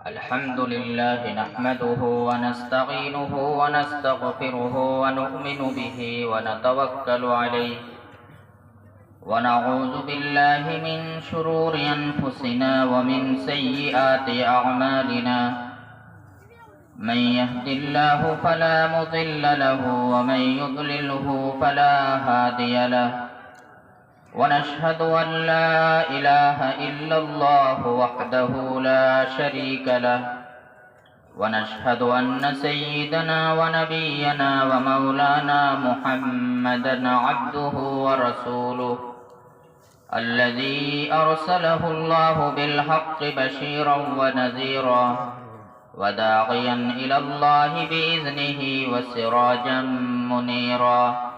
الحمد لله نحمده ونستعينه ونستغفره ونؤمن به ونتوكل عليه ونعوذ بالله من شرور أنفسنا ومن سيئات أعمالنا من يهد الله فلا مضل له ومن يضلله فلا هادي له ونشهد أن لا إله إلا الله وحده لا شريك له ونشهد أن سيدنا ونبينا ومولانا محمدا عبده ورسوله الذي أرسله الله بالحق بشيرا ونذيرا وداعيا إلى الله بإذنه وسراجا منيرا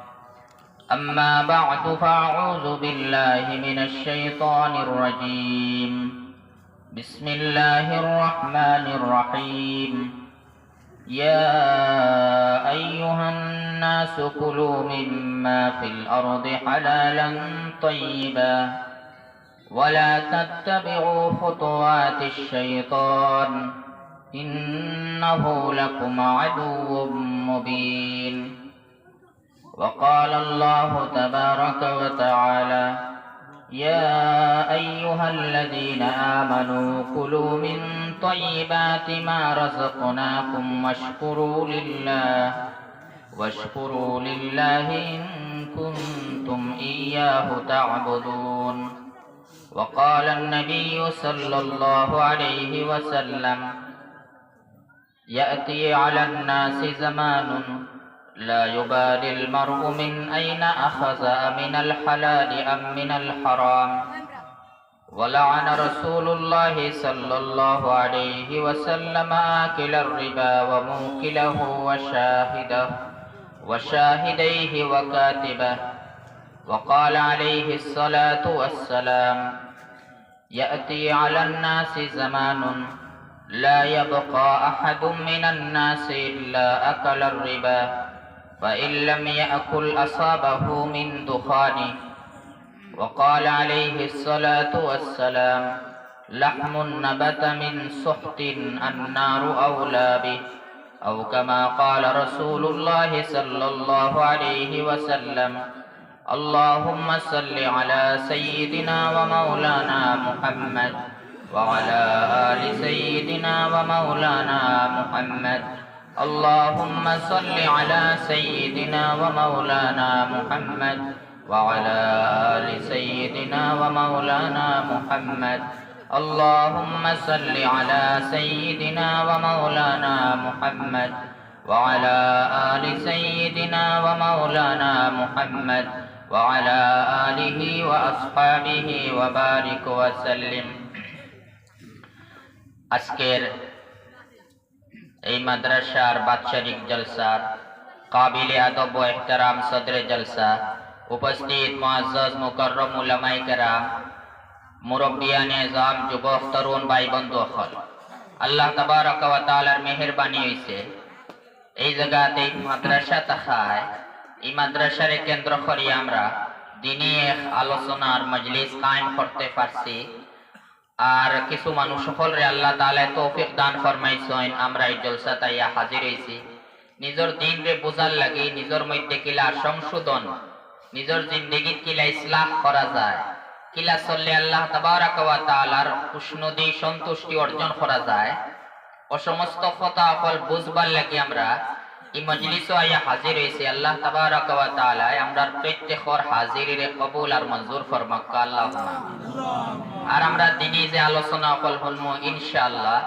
أما بعد فأعوذ بالله من الشيطان الرجيم بسم الله الرحمن الرحيم يا أيها الناس كلوا مما في الأرض حلالا طيبا ولا تتبعوا خطوات الشيطان إنه لكم عدو مبين وقال الله تبارك وتعالى يا أيها الذين آمنوا كلوا من طيبات ما رزقناكم واشكروا لله إن كنتم إياه تعبدون وقال النبي صلى الله عليه وسلم يأتي على الناس زمان لا يبالي المرء من أين أخذ من الحلال أم من الحرام ولعن رسول الله صلى الله عليه وسلم آكل الربا وموكله وشاهديه وكاتبه وقال عليه الصلاة والسلام يأتي على الناس زمان لا يبقى أحد من الناس إلا أكل الربا فإن لم يأكل أصابه من دخانه وقال عليه الصلاة والسلام لحم نبت من سحت النار أولى به أو كما قال رسول الله صلى الله عليه وسلم اللهم صل على سيدنا ومولانا محمد وعلى آل سيدنا ومولانا محمد اللهم صل على سيدنا ومولانا محمد وعلى آل سيدنا ومولانا محمد اللهم صل على سيدنا ومولانا محمد وعلى آل سيدنا ومولانا محمد وعلى آله وأصحابه وبارك وسلم আজকের এই মাদ্রাসার বাৎসরিক জলসার কাবিলে আদব ও ইহতারাম সদরে জলসা উপস্থিত মুআজ্জাজ মুকাররম উলামায়ে কেরাম মুরব্বিয়ানে নিজাম যুবক তরুণ ভাই বন্ধু সকল আল্লাহ তাবারক ওয়া তাআলার মেহেরবানি হইছে এই জায়গাতে মাদ্রাসা থাকায় এই মাদ্রাসারে কেন্দ্র করে আমরা দিনী এক আলোচনার মজলিস কায়েম করতে পারছি আর কিছু মানুষ সকলরে আল্লাহ তাআলা তৌফিক দান ফরমাইছেন আমরা এই জলসাতে হাজির হইছি নিজের দিন রে বোঝার লাগি নিজের মধ্যে কিলা সংশোধন নিজের জিন্দেগীত কিলা ইসলাহ করা যায় কিলা চললে আল্লাহ তাবারক ওয়া তাআলার খুশনুদি সন্তুষ্টি অর্জন করা যায় ও সমস্ত কথা সকল বুঝবার লাগি আমরা এই মজলিসে হাজির হইছি আল্লাহ তাবারক ওয়া তাআলা আমরার প্রত্যেকর হাজিরিরে কবুল আর মঞ্জুর ফরমাক আল্লাহুম্মা আর আমরা দিনী যে আলোচনা কল হলমু ইনশাআল্লাহ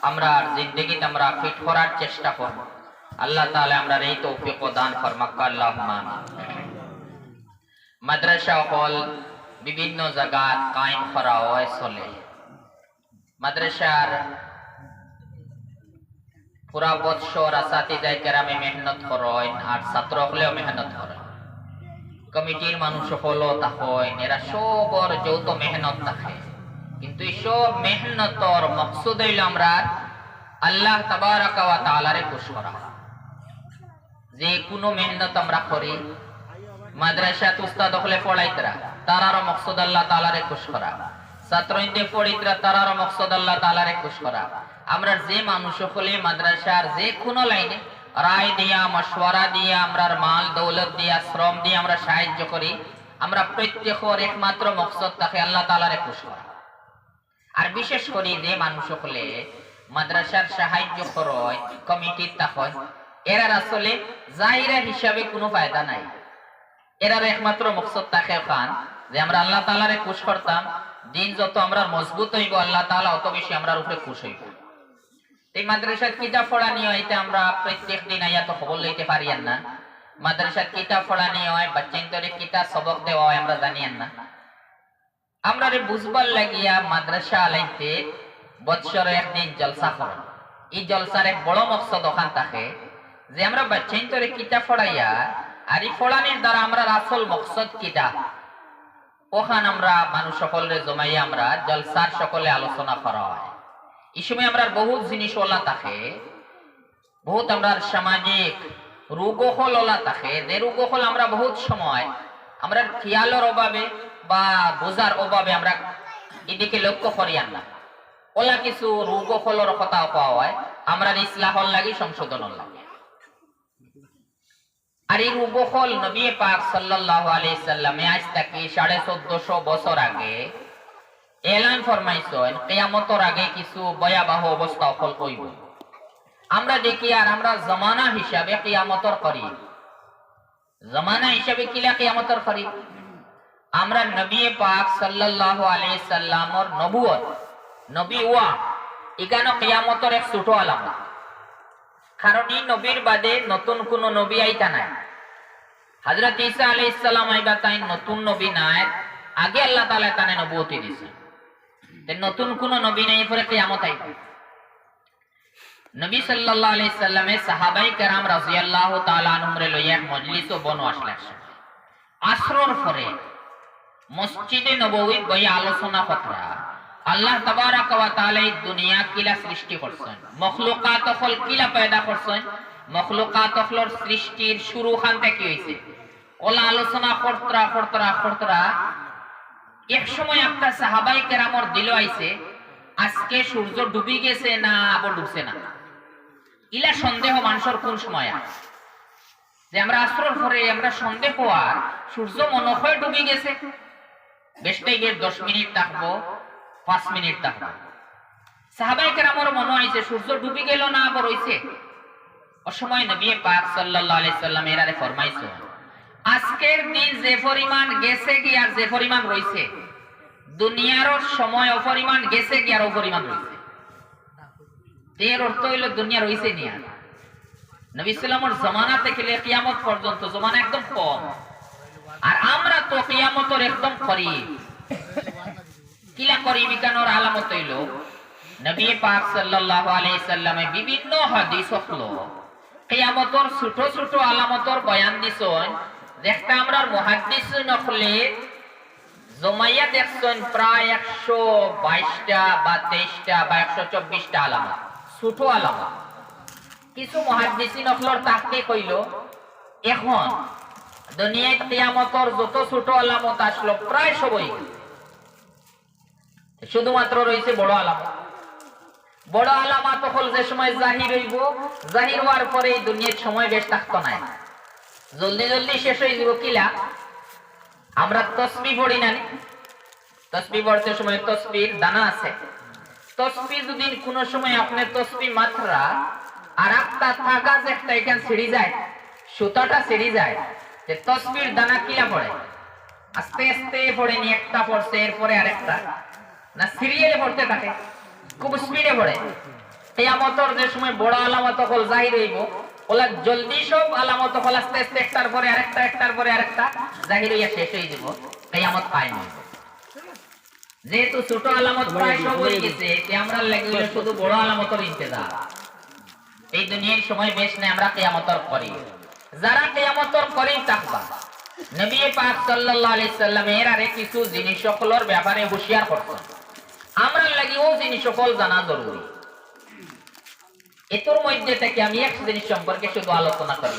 আমরা জিন্দেগীতে আমরা ফিট করার চেষ্টা করব আল্লাহ তাআলা আমরা এই তৌফিক দান ফরমাক আল্লাহুম্মা মাদ্রাসা কল বিভিন্ন জায়গা কায়েম করা হয় চলে মাদ্রাসার পুরা বৎসর আসাতিজায়ে কেরামে মেহনত করেন আর ছাত্র হলেও মেহনত করেন কমিটির মানুষ হলো তাহয় এরা সবর যৌথ মেহনত থাকে কিন্তু এই সব মেহনতর মকসুদ হইল আমরা আল্লাহ তাবারক ওয়া তাআলারে খুশি করা যে কোনো মেহনত আমরা করি মাদ্রাসাত উস্তাদ হলে পড়াইতরা তারারও মকসুদ আল্লাহ তাআলারে খুশি করা ছাত্রইন্দে পড়িত্রা তারার মকসদ আল্লাহ তাআলারে খুশ করা। আমরা যে মানুষ সকলে মাদ্রাসার যে কোনো লাইনে রায় দিয়া মশওয়ারা দিয়া আমরার মাল দৌলত দিয়া শ্রম দিয়ে আমরা সাহায্য করি, আমরা প্রত্যেকের একমাত্র মকসদ থাকে আল্লাহ তাআলারে খুশ করা। আর বিশেষ করে যে মানুষ সকলে মাদ্রাসার সাহায্য করয় কমিটির তাকয়, এরার আসলে জাহিরা হিসাবে কোনো ফায়দা নাই। এরার একমাত্র মকসদ থাকে খান যে আমরা আল্লাহ তাআলারে খুশ করতাম, দিন যত আমরা মজবুত হইব আল্লাহ তাআলা অত বেশি আমরার উপরে খুশ হইব। এই মাদ্রাসার কিতাব পড়ানি হয় আমরা প্রত্যেক দিন আইয়া তো খবর লইতে পারিয়ান না। মাদ্রাসার কিতাব পড়ানি হয়, বাচ্চাইন্তরে কিতাব সবক দেওয়া হয়, আমরা জানিয়ান না। আমরা রে বুঝবার লাগিয়া মাদ্রাসা আলাইতে বৎসরে একদিন জলসা করেন। এই জলসার এক বড় মকসদ ওখান থাকে যে আমরা বাচ্চাইন্তরে কিতাব পড়াইয়া আর এই পড়ানির দ্বারা আমরা আসল মকসদ কিতাব ওখান আমরা মানুষ সকলে জমাইয়া আমরা জলসার সকলে আলোচনা করা হয়। এই সময় আমরা বহুত জিনিস ওলা থাকে, বহুত আমরা সামাজিক রোগহল ওলা থাকে, যে রোগহল আমরা বহুত সময় আমরা খেয়ালের অভাবে বা বোঝার অভাবে আমরা এদিকে লক্ষ্য করিয়ান না। ওলা কিছু রোগহলের কথা পাওয়া হয়, আমরা ইসলাহর লাগি সংশোধন লাগে। আর এই রোগহল নবী পাক সাল্লাল্লাহু আলাইহি সাল্লামে আজ থেকে 1450 বছর আগে এলান ফরমাইছেন কিয়ামতের আগে কিছু ভয়াবহ অবস্থা অফল হইব। আমরা দেখি আর আমরা জামানা হিসাবে কিয়ামতের করি, জামানা হিসাবে কিলা কিয়ামতের করি। আমরা নবী পাক সাল্লাল্লাহু আলাইহি সাল্লামর নবুয়ত নবী ওয়া এখানে কিয়ামতের এক ছোট আলামত। কারণ এই নবীর বাদে নতুন কোন নবী আইতা নাই। হযরত ঈসা আলাইহিস সালাম আইবা তাই নতুন নবী নাই, আগে আল্লাহ তাআলা তানে নবুয়তি দিয়েছেন। নতুন কোন নবী নাই, পরে কিয়ামত আইবে। নবী সাল্লাল্লাহু আলাইহি সাল্লামে সাহাবায়ে কেরাম রাদিয়াল্লাহু তাআলা আনহুম রে লইয়া মজলিস ও বন আসলেন। আসরের পরে মসজিদে নববীত বইয়া আলোচনা কথা আল্লাহ তাবারাক ওয়া তাআলা এই দুনিয়া কিলা সৃষ্টি করছেন, মখলুকাত হল কিলা পয়দা করছেন, মখলুকাত হলর সৃষ্টির শুরু খান থেকে হইছে। ওলা আলোচনা করতরা এক সময় একটা সাহাবায়ে কেরামর দিল আইছে আজকে সূর্য ডুবি গেছে না আবার ডুবছে না। ইলা সন্দেহ মানুষের কোন সময় আছে যে আমরা আসরের পরে আমরা সন্দেহ হওয়ার সূর্য মনে হয় ডুবি গেছে, বেশটাই গিয়ে 10 মিনিট থাকবো 5 মিনিট থাকবো। সাহাবায়ে কেরামর মনে হইছে সূর্য ডুবি গেল না আবার হইছে। অসময় নবী পাক সাল্লাল্লাহু আলাইহি সাল্লাম এরারে ফরমাইছে আজকের দিন যে পরিমাণ গেছে কি আর যে পরিমাণ রইছে দুনিয়ার সময় অপরিমাণ গেছে কি আর অপরিমাণ রইছে। এর অর্থ হইল দুনিয়া রইছে নি। আর নবী সাল্লাল্লাহু জামানা থেকে কিয়ামত পর্যন্ত জামানা একদম কম, আর আমরা তো কিয়ামতের একদম করিব। কিলা করিব কেনর আলামত হইল নবী পাক সাল্লাল্লাহু আলাইহি সাল্লামে বিভিন্ন হাদিস হলো কিয়ামতের ছোট ছোট আলামতের বয়ান দিছেন। দেখতে আমরা মুহাদ্দিস নকলে জমাইয়া দেখছেন প্রায় 122টা বা 23টা বা 124টা আলামত, ছোট আলামত। কিছু মুহাদ্দিস নকলর তাহতে কইল এখন দুনিয়ায় কিয়ামতের যত ছোট আলামত আসলো প্রায় সবই, শুধুমাত্র রয়েছে বড় আলামত। বড় আলামত হল যে সময় জাহির হইব, জাহির হওয়ার পরে এই দুনিয়ার সময় বেশ থাকতো না, জলদি জলদি শেষ হয়ে যাব। কিলা আমরা তসবিহ পড়ি না, তসবিহ পড়তে সময় তসবির দানা আছে। তসবিহ যদি কোন সময় আপনার তসবিহ মাত্রা আর একটা কাগজ একটা এখান ছিড়ি যায়, সুতাটা ছিড়ি যায়, যে তসবির দানা কিলা পড়ে আস্তে আস্তে পড়ে নি, একটা পড়ছে এরপরে আরেকটা না সিরিয়ালে পড়তে থাকে, খুব স্পিডে পড়ে। কিয়ামতের যে সময় বড় আলামত হল জাহির হইব, ওলা জলদি সব আলামত হল আস্তে আস্তে একটার পরে আরেকটা একটার পরে আরেকটা জাহির হইয়া শেষ হয়ে যাব, কিয়ামত পায় না। যেহেতু ছোট আলামত প্রায় সব হয়ে গেছে, আমরা লাগলে শুধু বড় আলামতের ইন্তজার। এই দুনিয়ার সময় বেশ নেই, আমরা কিয়ামতের করি। যারা কিয়ামতের করি থাকবা নবী পাক সাল্লাল্লাহু আলাইহি সাল্লাম এর আরে কিছু জিনিস সকলের ব্যাপারে হুঁশিয়ার করতেন। আমরা লাগি ও জিনিস সকল জানা জরুরি। এতর মধ্যে থেকে আমি এক জিনিস সম্পর্কে শুধু আলোচনা করি।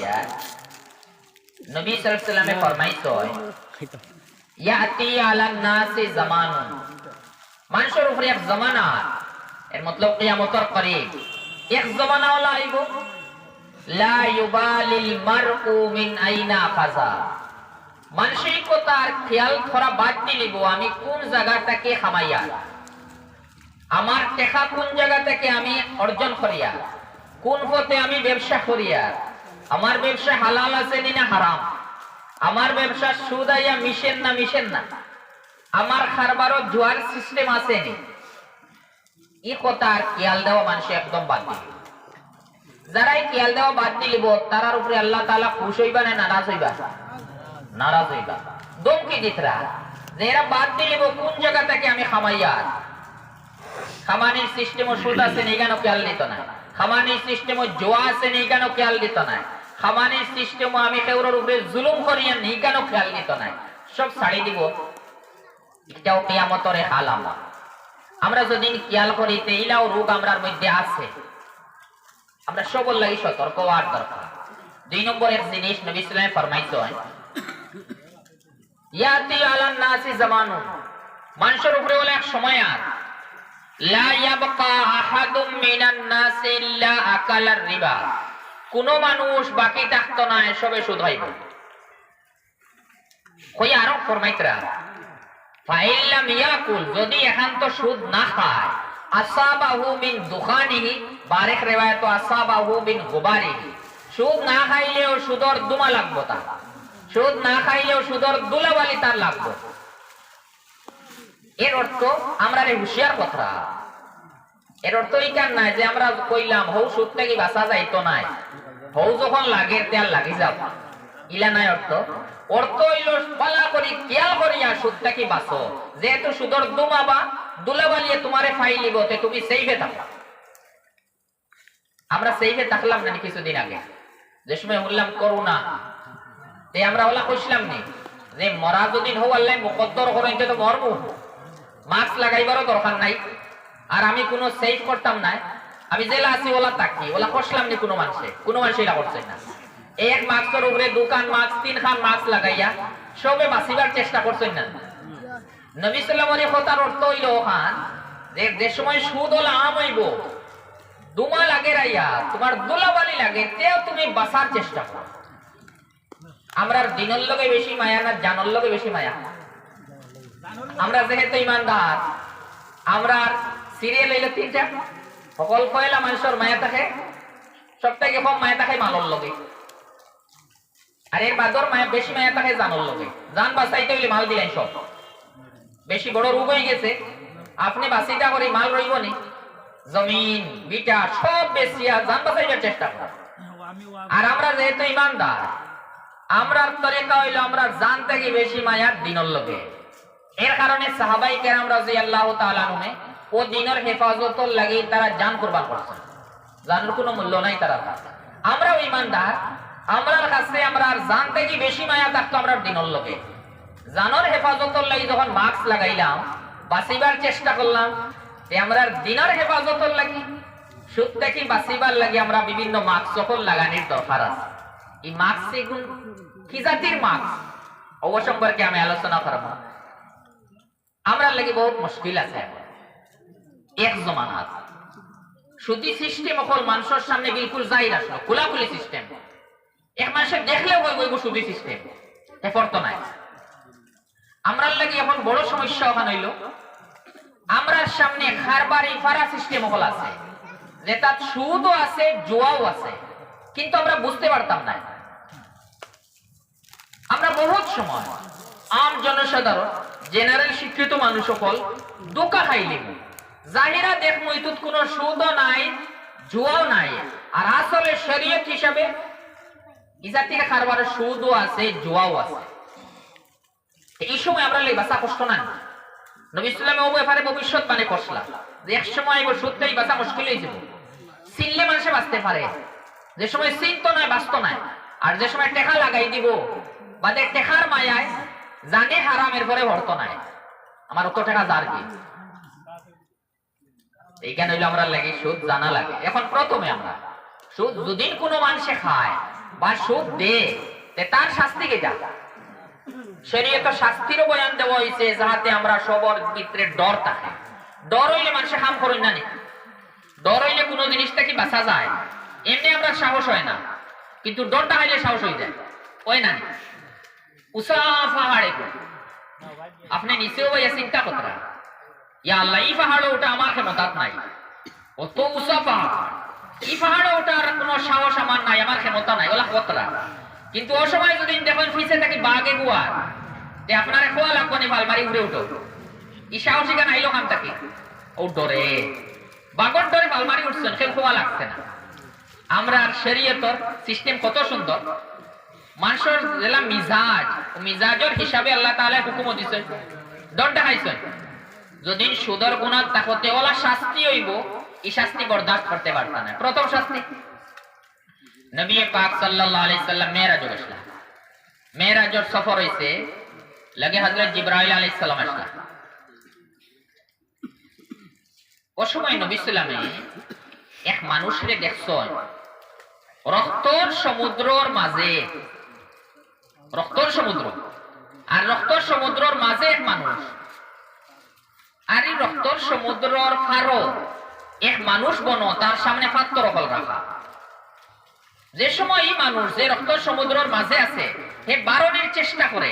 নবী সাল্লাল্লাহু আলাইহি সাল্লামে ফরমাইছেন ইয়াতি আলান নাসি জামানুন মানুষের উপরে এক জমানা, এর মতলব কিয়ামতের করিব এক জমানা ওলা আইব, লা ইউবালিল মারউ মিন আইনা ফাজা। মানসিকতার খেয়াল করা বাদ দিলিব আমি কোন জায়গা থেকে খামাইয়া, আমার টেকা কোন জায়গা থেকে আমি অর্জন করিয়া, কোন পথে আমি ব্যবসা করিয়া, আমার ব্যবসা হালাল আছে না হারাম, আমার ব্যবসা সুদ আইয়া মিশেন না, আমার খারবারও জুয়ার সিস্টেম আছে নি, এই কথার খেয়াল দেওয়া মানুষ একদম বাদ দিল। যারাই খেয়াল দেওয়া বাদ দিলিব তারার উপরে আল্লাহ তাআলা খুশ হইবা না নারাজ হইবা? নারাজ হইবা। দমকি দিতরা যে এরা বাদ দিলিব কোন জায়গা থেকে আমি খামাইয়া, খামানির সিস্টেম সুদ আছে নি কেন খেয়াল দিত না, খামানির সিস্টেম জোয়া আছে নি কেন খেয়াল দিত না, খামানির সিস্টেম আমি কেউর উপরে জুলুম করিয়া নি কেন খেয়াল দিত না, সব ছাড়ি দিব। এটাও কিয়ামতের আলামত। আমরা যদি খেয়াল করি এইলাও রোগ আমরার মধ্যে আছে, আমরা সবল লাগি সতর্ক হওয়ার দরকার। 2 নম্বর এক জিনিস নবী সাল্লাল্লাহু আলাইহি ওয়াসাল্লাম ফরমাইছেন, ইয়াতি আলান নাসি জামানুন, মানুষের উপরে হলো এক সময় আর লা ইয়াবকা আহাদুম মিনান নাসি ইল্লা আকালার রিবা, কোন মানুষ বাকি থাকতো না, সবে সুদ হইব। কই আরো ফরমাইতরা ফাইল্লাম ইয়াকুল, যদি একান্ত সুদ না খায়, আসাবাহু মিন দুখানিহি, বারেক রিওয়ায়াত আসাবাহু মিন গুবারিহি, সুদ না খাইলেও সুদর দুমা লাগবো, তার সুদ না খাইলেও সুদর দুলাবালি তার লাগবো। এর অর্থ আমরা হুঁশিয়ার কথা, এর অর্থ এইটার নাই যে আমরা কইলাম হৌ সুদ থেকে বাঁচা যাইতো নাই, হৌ যখন লাগে তেল লাগি যাব, ইলা নাই অর্থ। অর্থ হইল পালা করি খেয়াল করিয়া সুদ থেকে বাঁচো, যেহেতু সুদর দুমা বা দুলাবালিয়ে তোমারে ফাইলিব, তে তুমি সেইভে থাকো। আমরা সেইভে থাকলাম না কিছুদিন আগে, যে সময় বললাম করোনা, তে আমরা ওলা কইছিলাম নি যে মরা যদি হও আল্লাহ মুকদ্দর করেন তো মরবো, মাস্ক লাগাইবারও দরকার নাই, আর আমি কোনো সেভ করতাম না, আমি জেলা আছি ওলা তাকি ওলা কষলাম নি, কোনো মানুষে এটা করছে না। এক মাস্কের উপরে দোকান মাস্ক 3 খান মাস্ক লাগাইয়া সবে বাঁচিবার চেষ্টা করছেন না। নবী সাল্লাল্লাহু আলাইহি কথার অর্থ হইল খান যে সময় সুদ ওলা আম হইব, দুমা লাগে রাইয়া তোমার দুলাবালি লাগে, তেও তুমি বাঁচার চেষ্টা করো। আমরা দিনের লগে বেশি মায়া না জানের লগে বেশি মায়া? আমরা যেহেতু ইমানদার, আমরা সিরিয়াল হইলো 3টা, সকল পয়লা মানুষের মায়া থাকে, সবথেকে কম মায়া থাকে মালর লগে, আর এর বাদর মায়া বেশি মায়া থাকে জানের লগে। জান বাঁচাইতে হইলে মাল দিলেন সব, বেশি বড় রোগ হয়ে গেছে, আপনি বাঁচিটা করে মাল রইব নি, জমিন বিটা সব বেশিয়া জান বাঁচাইবার চেষ্টা করেন। আর আমরা যেহেতু ইমানদার, আমরার তরিকা হইলো আমরা জান থেকে বেশি মায়া দিনের লগে। এর কারণে সাহাবাই কেরাম রাদিয়াল্লাহু তাআলা আনহু ও দিনের হেফাজতর লাগি তারা জান কুরবান করছেন, জানের কোনো মূল্য নাই তারা। আমরাও ইমানদার, আমরার কাছে আমরা জান থেকে বেশি মায়া থাকতো আমরা দিনের লগে। জানের হেফাজতর লাগি যখন মাস্ক লাগাইলাম, বাঁচিবার চেষ্টা করলাম, যে আমরা দিনের হেফাজতর লাগি সুদ থেকে বাঁচিবার লাগি আমরা বিভিন্ন মাস্ক সকল লাগানির দরকার আছে। এই মাস্ক কি জাতির মাস্ক অবশ্য সম্পর্কে আমি আলোচনা করব। আমরা লাগি বহুত মুশকিল আছে। এক জমানা সুদি সিস্টেম অকল মানুষের সামনে বিলকুল জাহির আসলো, খোলাখুলি সিস্টেম, এক মানুষের দেখলেও বলব সুদি সিস্টেম, এফর্ট তো নাই। আমরা লাগি এখন বড় সমস্যা ওখানে হইল আমরা সামনে খারবারি ফারা সিস্টেম অকল আছে, যেটা সুদও আছে জুয়াও আছে, কিন্তু আমরা বুঝতে পারতাম না। আমরা বহুত সময় আম জনসাধারণ জেনারেল শিক্ষিত মানুষ সকল দোকা খাইলি, জাহিরা দেখমু ইতুত কোনো সুদও নাই জুয়াও নাই, আর আসলে শরীয়ত হিসাবে ইজাতির খারবারের সুদও আছে জুয়াও আছে। এই সময় আমরা লাই বাঁচা কষ্ট না। নবী সাল্লাল্লাহু আলাইহি ওয়াসাল্লাম ভবিষ্যৎবাণী করছিলেন যে এক সময় এই সুদটাই বাঁচা মুশকিল হয়ে যাবে, চিনলে মানুষে বাঁচতে পারে, যে সময় চিনতো না বাঁচতো না, আর যে সময় টেকা লাগাই দিব বাদে টেকার মায়ায় জানে হারামের পরে ভরতো নাই, আমার অত টাকা যার কি। এইখানে হইলো আমরা লাগে সুদ জানা লাগে। এখন প্রথমে আমরা সুদ যদি কোনো মানুষে খায় বা সুদ দে, তার শাস্তি কেটা? শরীয়তে শাস্তিরও বয়ান দেওয়া হয়েছে, যাহাতে আমরা সবার ভিতরে ডর থাকে। ডর হইলে মানুষে কাম করেন না নি? ডর হইলে কোনো জিনিসটা কি বাঁচা যায়? এমনি আমরা সাহস হয় না, কিন্তু ডরটা হইলে সাহস হয়ে যায়, ওই না নি? উষা পাহাড়ে আপনি নিচেও ভাইয়া চিন্তা করতে, ইয়া আল্লাহ এই পাহাড়ে ওটা আমার ক্ষমতাত নাই, অত উষা পাহাড়, এই পাহাড়ে ওটার কোনো সাহস আমার নাই, আমার ক্ষমতা নাই, ওলা কতরা। কিন্তু ও সময় যদি দেখেন পিছে থাকি বাঘে গুয়ার, যে আপনার খোয়া লাগবো নি, ভালমারি উড়ে উঠো, ই সাহসী গান আইলো কাম থাকে, ও ডরে বাগর ডরে ভালমারি উঠছেন, কেউ খোয়া লাগছে না। আমরা শরীয়তর সিস্টেম কত সুন্দর, মানুষের যেলা মিজাজ, মিজাজের হিসাবে আল্লাহ তাআলা হুকুম দিয়েছেন, ডর দেখাইছেন। যদি সুদর গুনাহ তাকতে ওলা শাস্তি হইব, এই শাস্তি বরদাস্ত করতে পারতা না। প্রথম শাস্তি, নবী পাক সাল্লাল্লাহু আলাইহি সাল্লাম মেরাজে গেছিলেন, মেরাজের সফর হইছে, লাগে হযরত জিবরাইল আলাইহিস সালাম আসলা। ও সময় নবী সাল্লামে এক মানুষরে দেখছেন রক্তর সমুদ্রের মাঝে, রক্তর সমুদ্র, আর রক্তর সমুদ্রের মাঝে এক মানুষ, আর এই রক্তর সমুদ্রের ফারো এক মানুষ বন, তার সামনে পাত্র রকল রাখা। যে সময় এই মানুষ যে রক্তর সমুদ্রের মাঝে আছে, হে বারণের চেষ্টা করে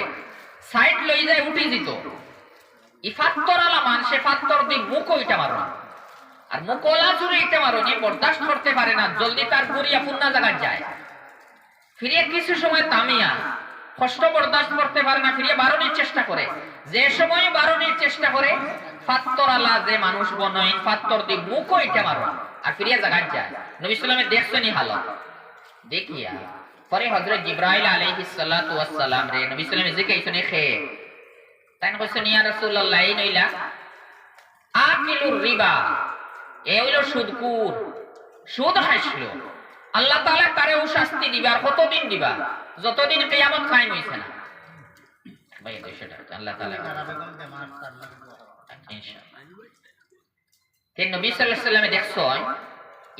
সাইড লই যায়, উঠে যেত, এই পাত্তর আলা মানুষে পাত্তর দিয়ে মুখ ওইটা মারো, আর মুখলা জুড়ে এটা মারো নি, বরদাস্ত করতে পারে না, জলদি তার গুড়িয়া পূর্ণা জায়গায় যায়, ফিরে কিছু সময় তামিয়া কষ্ট বরদাস্ত করতে পারে না, ফিরে বারণের চেষ্টা করে। যে সময় বারণের চেষ্টা করে, পাত্তর আলা যে মানুষ বনয় পাত্তর দিয়ে মুখ ওইটা মারো, আর ফিরিয়া জায়গায় যায়। নবী সাল্লামে দেখছেন হালত দেখিয়া পরে হযরত জিবরাইল আলাইহিস সালাতু ওয়াস সালাম রে নবী সাল্লামে জিজ্ঞাসা খে, তাই কইছেন ইয়া রাসূলুল্লাহ, এই নইলা আকিলুর রিবা, এ হইল সুদকুর, সুদ খাইছিল, আল্লাহ তাআলা তারে ও শাস্তি দিবা, আর কতদিন দিবা? যতদিন কিয়ামত কায়েম হইছে না। ভাই সেটা আল্লাহ তাআলা ইনশাআল্লাহ। তে নবী সাল্লাল্লাহু আলাইহি সাল্লামে দেখছেন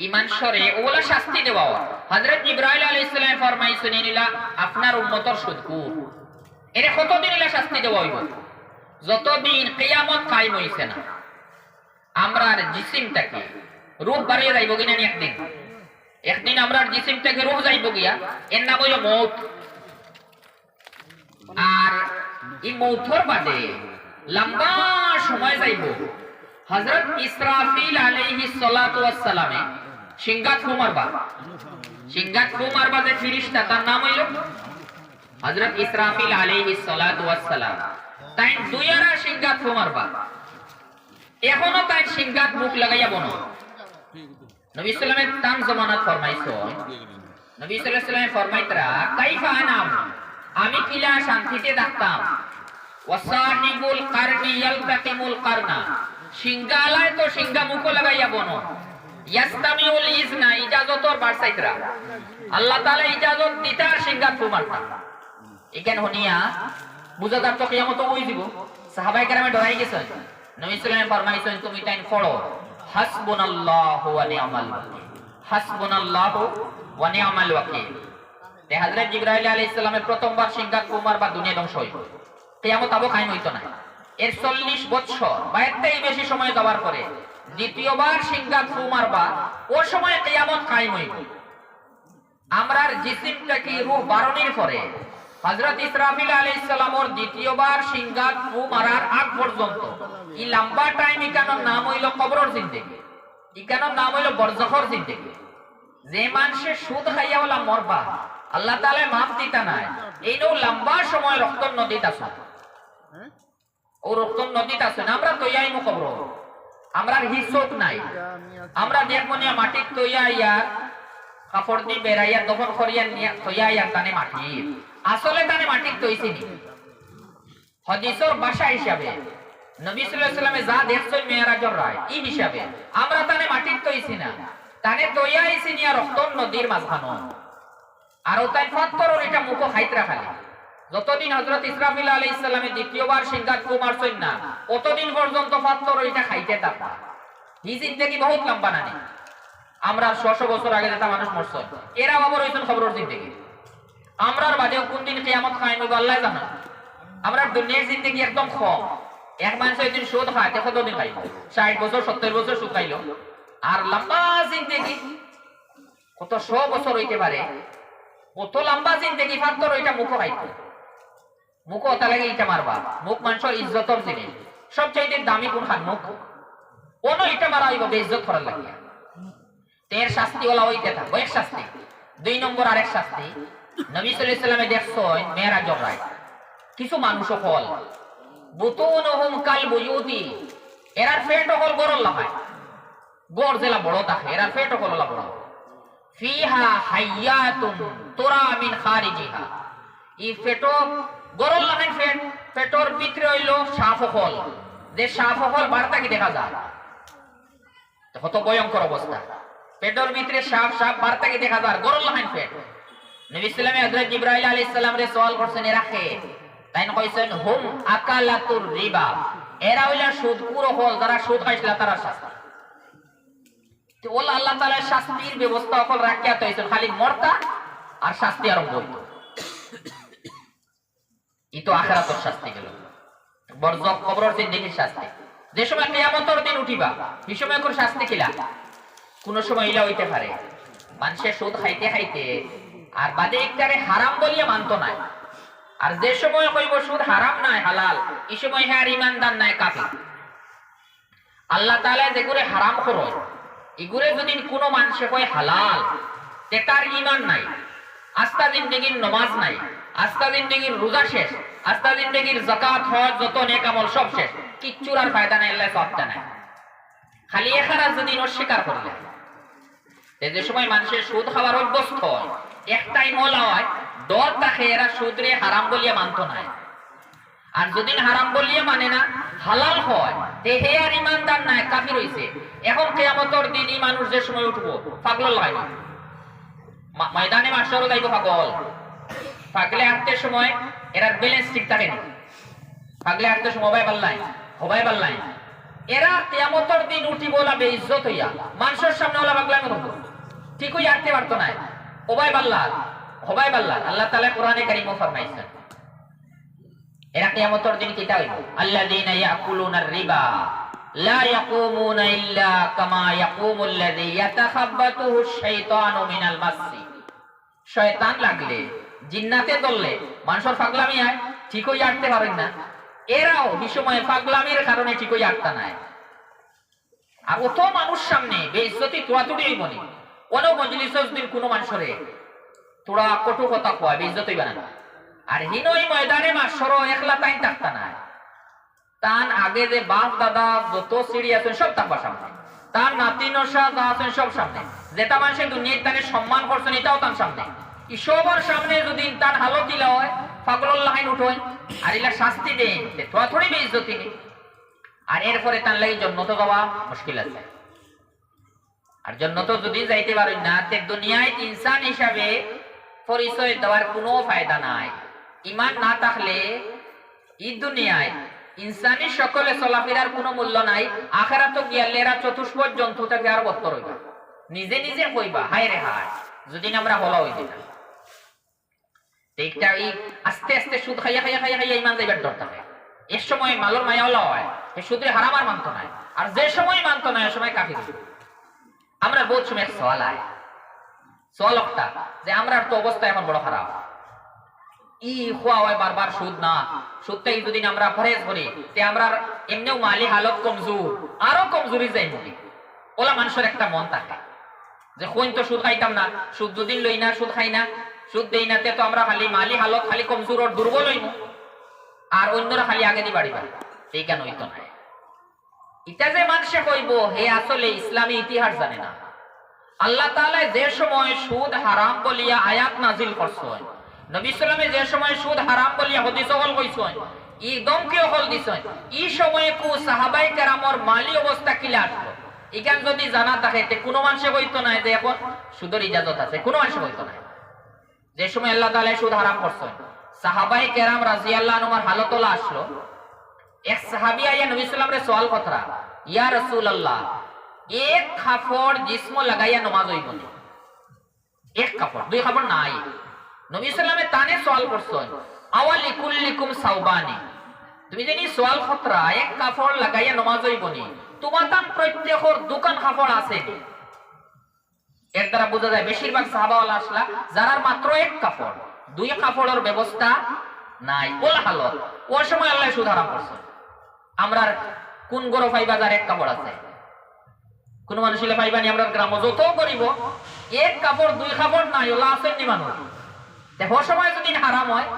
ঈমান সরে ওলা শাস্তি দেওয়া। হযরত জিবরাইল আলাইহিস সালাম ফরমাইছেন নিলা আপনার উম্মতর সুদকুর, এর কতদিন ইলা শাস্তি দেওয়া হইব? যতদিন কিয়ামত কায়েম হইছে না। আমরার জিসিমটাকে রূহ বাড়িয়ে যাইব কিনা একদিন, একদিন আমরার জিসিমটাকে রূহ যাইব গিয়া, এর নাম হইল মউত। আর এই মউতর বাদে লম্বা সময় যাইব, হযরত ইসরাফিল আলাইহিস সালাতু ওয়াস সালামে সিংগাত ফু মারবা, সিংগাত ফু মারবা যে ফেরেশতা, তার নাম হইল হযরত ইসরাফিল আলাইহিস সালাতু ওয়াস সালাম। তাই দুইয়ারা সিংগাত ফু মারবা, এখনো তাই সিংগাত মুখ লাগাইয়া বনো। নবী সাল্লাল্লাহু আলাইহি তাম জামানাত ফরমাইছো, নবী সাল্লাল্লাহু আলাইহি ওয়াসাল্লাম ফরমাইতরা কাইফা আনাম, আমি কিলা শান্তিতে থাকতাম, ওয়াসাহিবুল কারনি ইয়ালতাকিমুল কারনা, সিংগালায় তো সিংগা মুখ লাগাইয়া বনো, ইয়াস্তামিউল ইজনা, ইজাজতর বারসাইতরা, আল্লাহ তাআলা ইজাজত দিতা সিংগাত ফু মারতা। এখান হনিয়া বুঝা যাত কিয়ামত হই দিব। সাহাবায়ে কেরামে ডরাই গেছেন, নবী সাল্লাল্লাহু আলাইহি ফরমাইছেন তুমি তাই পড়ো হাসবুনাল্লাহু ওয়া নি'মাল ওয়াকিল, হাসবুনাল্লাহু ওয়া নি'মাল ওয়াকিল। তে হযরত জিবরাইল আলাইহিস সালামের প্রথমবার সিংগাত ফু মারবা, দুনিয়া ধ্বংস হইব, কিয়ামত আবো কায়েম হইতো না। এর 40 বছর বা এর থেকে বেশি সময় যাওয়ার পরে দ্বিতীয়বার সিংগাত ফু মারবা, ও সময় কিয়ামত কায়েম হইব। আমরার জিসিমটা কি রূহ বারণের পরে হযরত ইসরাফিল আলাইহিস সালামের দ্বিতীয়বার সিংগাত ফু মারার আগ পর্যন্ত এই লম্বা টাইম, ইকানোর নাম হইল কবরের জিন্দেগি, ইকানোর নাম হইল বরজাখর জিন্দেগি। যে মানুষে সুদ খাইয়া ওলা মরবা, আল্লাহ তাআলা মাফ দিতা নাই, এই নো লম্বা সময় রক্তর নদীত আছে, ও রক্তর নদীত আছে না। আমরা তৈয়াইমু কবর, আমরা হিসোক নাই, আমরা দেখমনিয়া মাটির তৈয়া ইয়া কাপড় দি বেড়াইয়া দফন করিয়া নিয়া তৈয়া ইয়া তানে মাটি, আসলে তানে মাটির তৈছি নি। হাদিসের ভাষা হিসাবে নবী সাল্লাল্লাহু আলাইহি ওয়াসাল্লামে যা দেখছেন মেরাজের রায়, এই হিসাবে আমরা তানে মাটির তৈছি না, তানে তৈয়া আইছি নিয়া রক্তর নদীর মাঝখানো, আর তাই পাত্তরের এটা মুখ খাইতরা খালি। যতদিন হযরত ইসরাফিল আলাইহিস সালামে দ্বিতীয়বার সিংগাত ফু মারছেন না, ততদিন পর্যন্ত পাত্তরের এটা খাইতে থাকবা। এই জিন্দেগি বহুত লম্বা না। আমরা 600 বছর আগে যেটা মানুষ মরছে, এরা আবার হইছেন খবরের জিন্দেগি। আমরার বাদেও কোন দিন কিয়ামত কায়েম হইব আল্লাহ জানে। আমরা দুনিয়ার জিন্দেগি একদম কম, এক মানুষ একদিন সুদ খায় কতদিন খাইল? 60 বছর 70 বছর সুদ খাইল। আর লম্বা জিন্দেগি কত 100 বছর হইতে পারে, কত লম্বা জিন্দেগি ফাত্তর ওইটা মুখ খাইতো। মুখ ওটা লাগে ইটা মারবা। মুখ মানুষের ইজ্জতর জিনিস, সবচেয়ে দামি কোন খান? মুখ। কোন ইটা মারা হইব বেইজ্জত করার লাগিয়া। তের শাস্তি ওলা হইতে থাকবো, এক শাস্তি। 2 নম্বর আরেক শাস্তি, নবী সাল্লাল্লাহু আলাইহি ওয়াসাল্লামে দেখছেন মেরাজের রাত কিছু মানুষ হল বুতুনহুম কাল বুয়ুতি, এরার পেট হল গরল লাগায়, গড় জেলা বড় থাকে, এরার পেট হল বড়। ফিহা হাইয়াতুন তুরা মিন খারিজিহা, ই পেটো গরল লাগায়, পেটর ভিতরে হইল সাপ হল, যে সাপ হল বার্তা কি দেখা যায়, কত ভয়ঙ্কর অবস্থা। পেটর ভিতরে সাপ সাপ বার্তা কি দেখা যায়, গরল লাগায় পেট। নবী সাল্লাল্লাহু আলাইহি হযরত জিবরাইল আলাইহিস সালাম রে সওয়াল করছেন এরা কে? তাই কইছেন হুম আকালাতুর রিবা, এরা হইলা সুদখোর হল, যারা সুদ খাইছিল তারা শাস্তি। তো ওলা আল্লাহ তাআলা শাস্তির ব্যবস্থা অকল রাখিয়া তইছেন, খালি মরতা আর শাস্তি আরম্ভ হইতো। ই তো আখিরাতের শাস্তি গেল, বরজখ কবরের জিন্দেগির শাস্তি। যে সময় কিয়ামতের দিন উঠিবা এই সময় কোন শাস্তি কিলা? কোন সময় ইলা হইতে পারে মানুষে সুদ খাইতে খাইতে আর বাদে একটারে হারাম বলিয়া মানতো নাই, আর যে সময় কইব সুদ হারাম নাই হালাল, এই সময় হ্যাঁ ইমানদার নাই কাফির। আল্লাহ তাআলা যেগুলো হারাম করে এগুলো যদি কোনো মানুষে কয় হালাল, তে তার ঈমান নাই, আস্তা জিন্দেগির নামাজ নাই, আস্তা জিন্দেগির রোজা শেষ, আস্তা জিন্দেগির যাকাত হজ যত নেক আমল সব শেষ, কিচ্ছুর আর ফায়দা নাই, আল্লাহ সবটা নাই। খালি এখানে যদি অস্বীকার করলে, যে সময় মানুষের সুদ খাওয়ার অভ্যস্ত হয়, একটাই মলা হয় ডর তাকে এরা সুদরে হারাম বলিয়া মানত নাই। আর যদি হারাম বলিয়া মানে না হালাল হয়, তে আর ইমানদার নাই, কাফির হইছে। এখন কিয়ামতের দিন এই মানুষ যে সময় উঠবো পাগল লাগাইব, ময়দানে মাশারে যাইব পাগল। পাগলে হাঁটতে সময় এরার ব্যালেন্স ঠিক থাকে না, পাগলে হাঁটতে সময় হবাই পাল্লাই। এরা কিয়ামতের দিন উঠিব ওলা বেইজ্জত হইয়া, মানুষের সামনে ওলা পাগলামি করব, ঠিক হইয়া হাঁটতে পারতো না, হবাই পাল্লা। আল্লাহ তাআলা কোরআনে কারীমে ফরমাইছেন এরা কিয়ামতের দিন কিটা হইব, আল্লাযীনা ইয়াকুলুনার রিবা লা ইয়াকুমুনা ইল্লা কামা ইয়াকুমুল্লাযী ইয়াতাখাব্বাতুহুশ শাইতানু মিনাল মাসসি। শয়তান লাগলে জিন্নাতে দললে মানুষের পাগলামি হয়, ঠিক হইয়া হাঁটতে পারেন না। এরাও বিষময়ে পাগলামির কারণে ঠিক হইয়া হাঁটতা নাই। আর অত মানুষ সামনে বেইজ্জতি তোয়াতুড়ি হইব নি। কোন মজলিসে যদি কোনো মানুষরে তোরা কটু কথা কয় বেইজ্জত হইবা না। আর হিনই ময়দানে মাশর একলা তাই থাকতা না, তান আগে যে বাপ দাদা যত সিঁড়ি আছে সব থাকবা সামনে, তার নাতি নশা যা আছেন সব সামনে, যেটা মানুষের দুনিয়ার তাকে সম্মান করছেন এটাও তার সামনে। ই সবার সামনে যদি তার হালত দিলা হয় পাগলুল্লাহ উঠোয় আর ইলা শাস্তি দেন, তোরা থোড়ি বেইজ্জতি নেই। আর এরপরে তার লাগি জন্নত যাওয়া মুশকিল আছে। আর জন্নত যদি যাইতে পারেন না, তে দুনিয়ায় ইনসান হিসাবে পরিচয় দেওয়ার কোনো ফায়দা নাই। ইমান না থাকলে এই দুনিয়ায় ইনসানি সকলে চলাফেরার কোনো মূল্য নাই। আখিরাতে গিয়ালে এরা চতুষ্পদ জন্তু থেকে আর বত্তর হইবা, নিজে নিজে কইবা হায় রে হায় যদি আমরা হলা হই যেতাম। এইটা এই আস্তে আস্তে সুদ খাইয়া ইমান যাইবার ডর থাকে। এর সময় মালর মায়াওয়ালা হয়, এ সুদে হারাম আর মানতো নাই, আর যে সময় মানতো না এ সময় কাফির। আমরা বহুত সময় সওয়াল আয় সওয়ালটা যে আমরা তো অবস্থা এখন বড় খারাপ, ই খোয়া হয় বারবার সুদ না, সুদটাই যদি আমরা পরহেজ করি তে আমরা এমনিও মালি হালত কমজোর, আরো কমজোরি যাই মুখে। ওলা মানুষের একটা মন থাকে যে কোন তো সুদ খাইতাম না, সুদ দুদিন লই না, সুদ খাই না, সুদ দেই না, তে তো আমরা খালি মালি হালত খালি কমজোর আর দুর্বল হইব, আর অন্যরা খালি আগে দি বাড়িবা। এই কেন হইতো না? এটা যে মানুষে কইব হে আসলে ইসলামী ইতিহাস জানে না। আল্লাহ তাআলা যে সময় সুদ হারাম বলিয়া আয়াত নাজিল করছেন, নবী সাল্লাল্লাহু যে সময় সুদ হারাম বলিয়া হাদিস হল কইছেন, একদম কি হল দিছেন, এই সময়ে কো সাহাবায়ে কেরামর মালি অবস্থা কিলা আসলো। এখান যদি জানা থাকে তে কোনো মানুষে কইতো না যে এখন সুদের ইজাজত আছে, কোনো মানুষে কইতো না। যে সময় আল্লাহ তাআলা সুদ হারাম করছেন, সাহাবায়ে কেরাম রাদিয়াল্লাহু আনহুর হালতলা আসলো। এক সাহাবী আয়া নবী সাল্লাল্লাহু আলাইহি সওয়াল করতরা, ইয়া রাসূলুল্লাহ এক কাপড় জিসমো লাগাইয়া নামাজ হইব না, এক কাপড় দুই কাপড় নাই। নবী সাল্লাল্লাহু আলাইহি তানে সওয়াল করছেন, আওয়ালি কুল্লিকুম সাওবানি, তুমি যদি সোয়াল খতরা এক কাপড় লাগাইয়া নমাজ হইবনি তোমার তান প্রত্যেকর দোকান কাপড় আছে এর দ্বারা বোঝা যায় বেশিরভাগ সাহাবাওয়ালা আসলা যারার মাত্র এক কাপড় দুই কাপড়ের ব্যবস্থা নাই ওল হালত ওই সময় আল্লাহ সুদ হারাম করছে আমরা কোন গরো পাইবা যার এক কাপড় আছে কোন মানুষ হলে পাইবানি আমরা গ্রাম যত করিব এক কাপড় দুই কাপড় নাই ওলা আছেন নি মানুষ দেখো সময় যদি হারাম হয়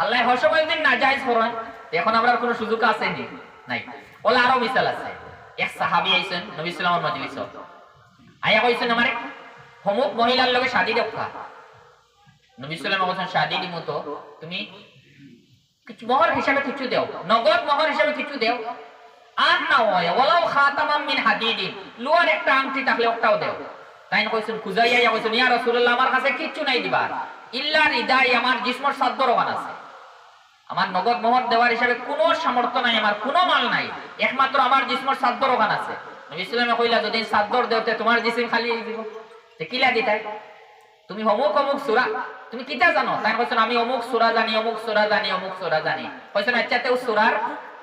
আল্লাহ হর সময় যদি না জায়েজ করেন এখন আমরা কোনো সুযোগ আছে নি নাই ওলা আরো মিসাল আছে এক সাহাবী আইছেন নবী সাল্লাল্লাহু আলাইহি ওয়াসাল্লাম আয়া কইছেন আমারে হমুক মহিলার লগে শাদী দেখা নবী সাল্লাল্লাহু আলাইহি ওয়াসাল্লাম শাদী দিমু তো তুমি কিছু মোহর হিসাবে কিছু দাও নগদ মোহর হিসাবে কিছু দাও আর না হয় ওলাও খাতামাম মিন হাদিদিন লোহার একটা আংটি থাকলে ওটাও দাও তাই না কইছেন খুজাইয়া কইছেন ইয়া রাসূলুল্লাহ আমার কাছে কিচ্ছু নাই দিবার ইল্লা রিদাই আমার জিসমর সাদ্দর ওখান আছে আমার নগদ মোহর দেওয়ার হিসাবে কোনো সামর্থ্য নাই আমার কোনো মাল নাই একমাত্র আমার জিসমর সাদ্দর ওখান আছে নবী সাল্লাল্লাহু আলাইহি ওয়াসাল্লাম কইলা যদি সাদ্দর দেওতে তোমার জিসম খালি হয়ে দিব তে কিলা দিতাই তুমি অমুক অমুক সূরা তুমি কিটা জানো তাই কইছেন আমি অমুক সূরা জানি অমুক সূরা জানি অমুক সূরা জানি কইছেন আচ্ছা তে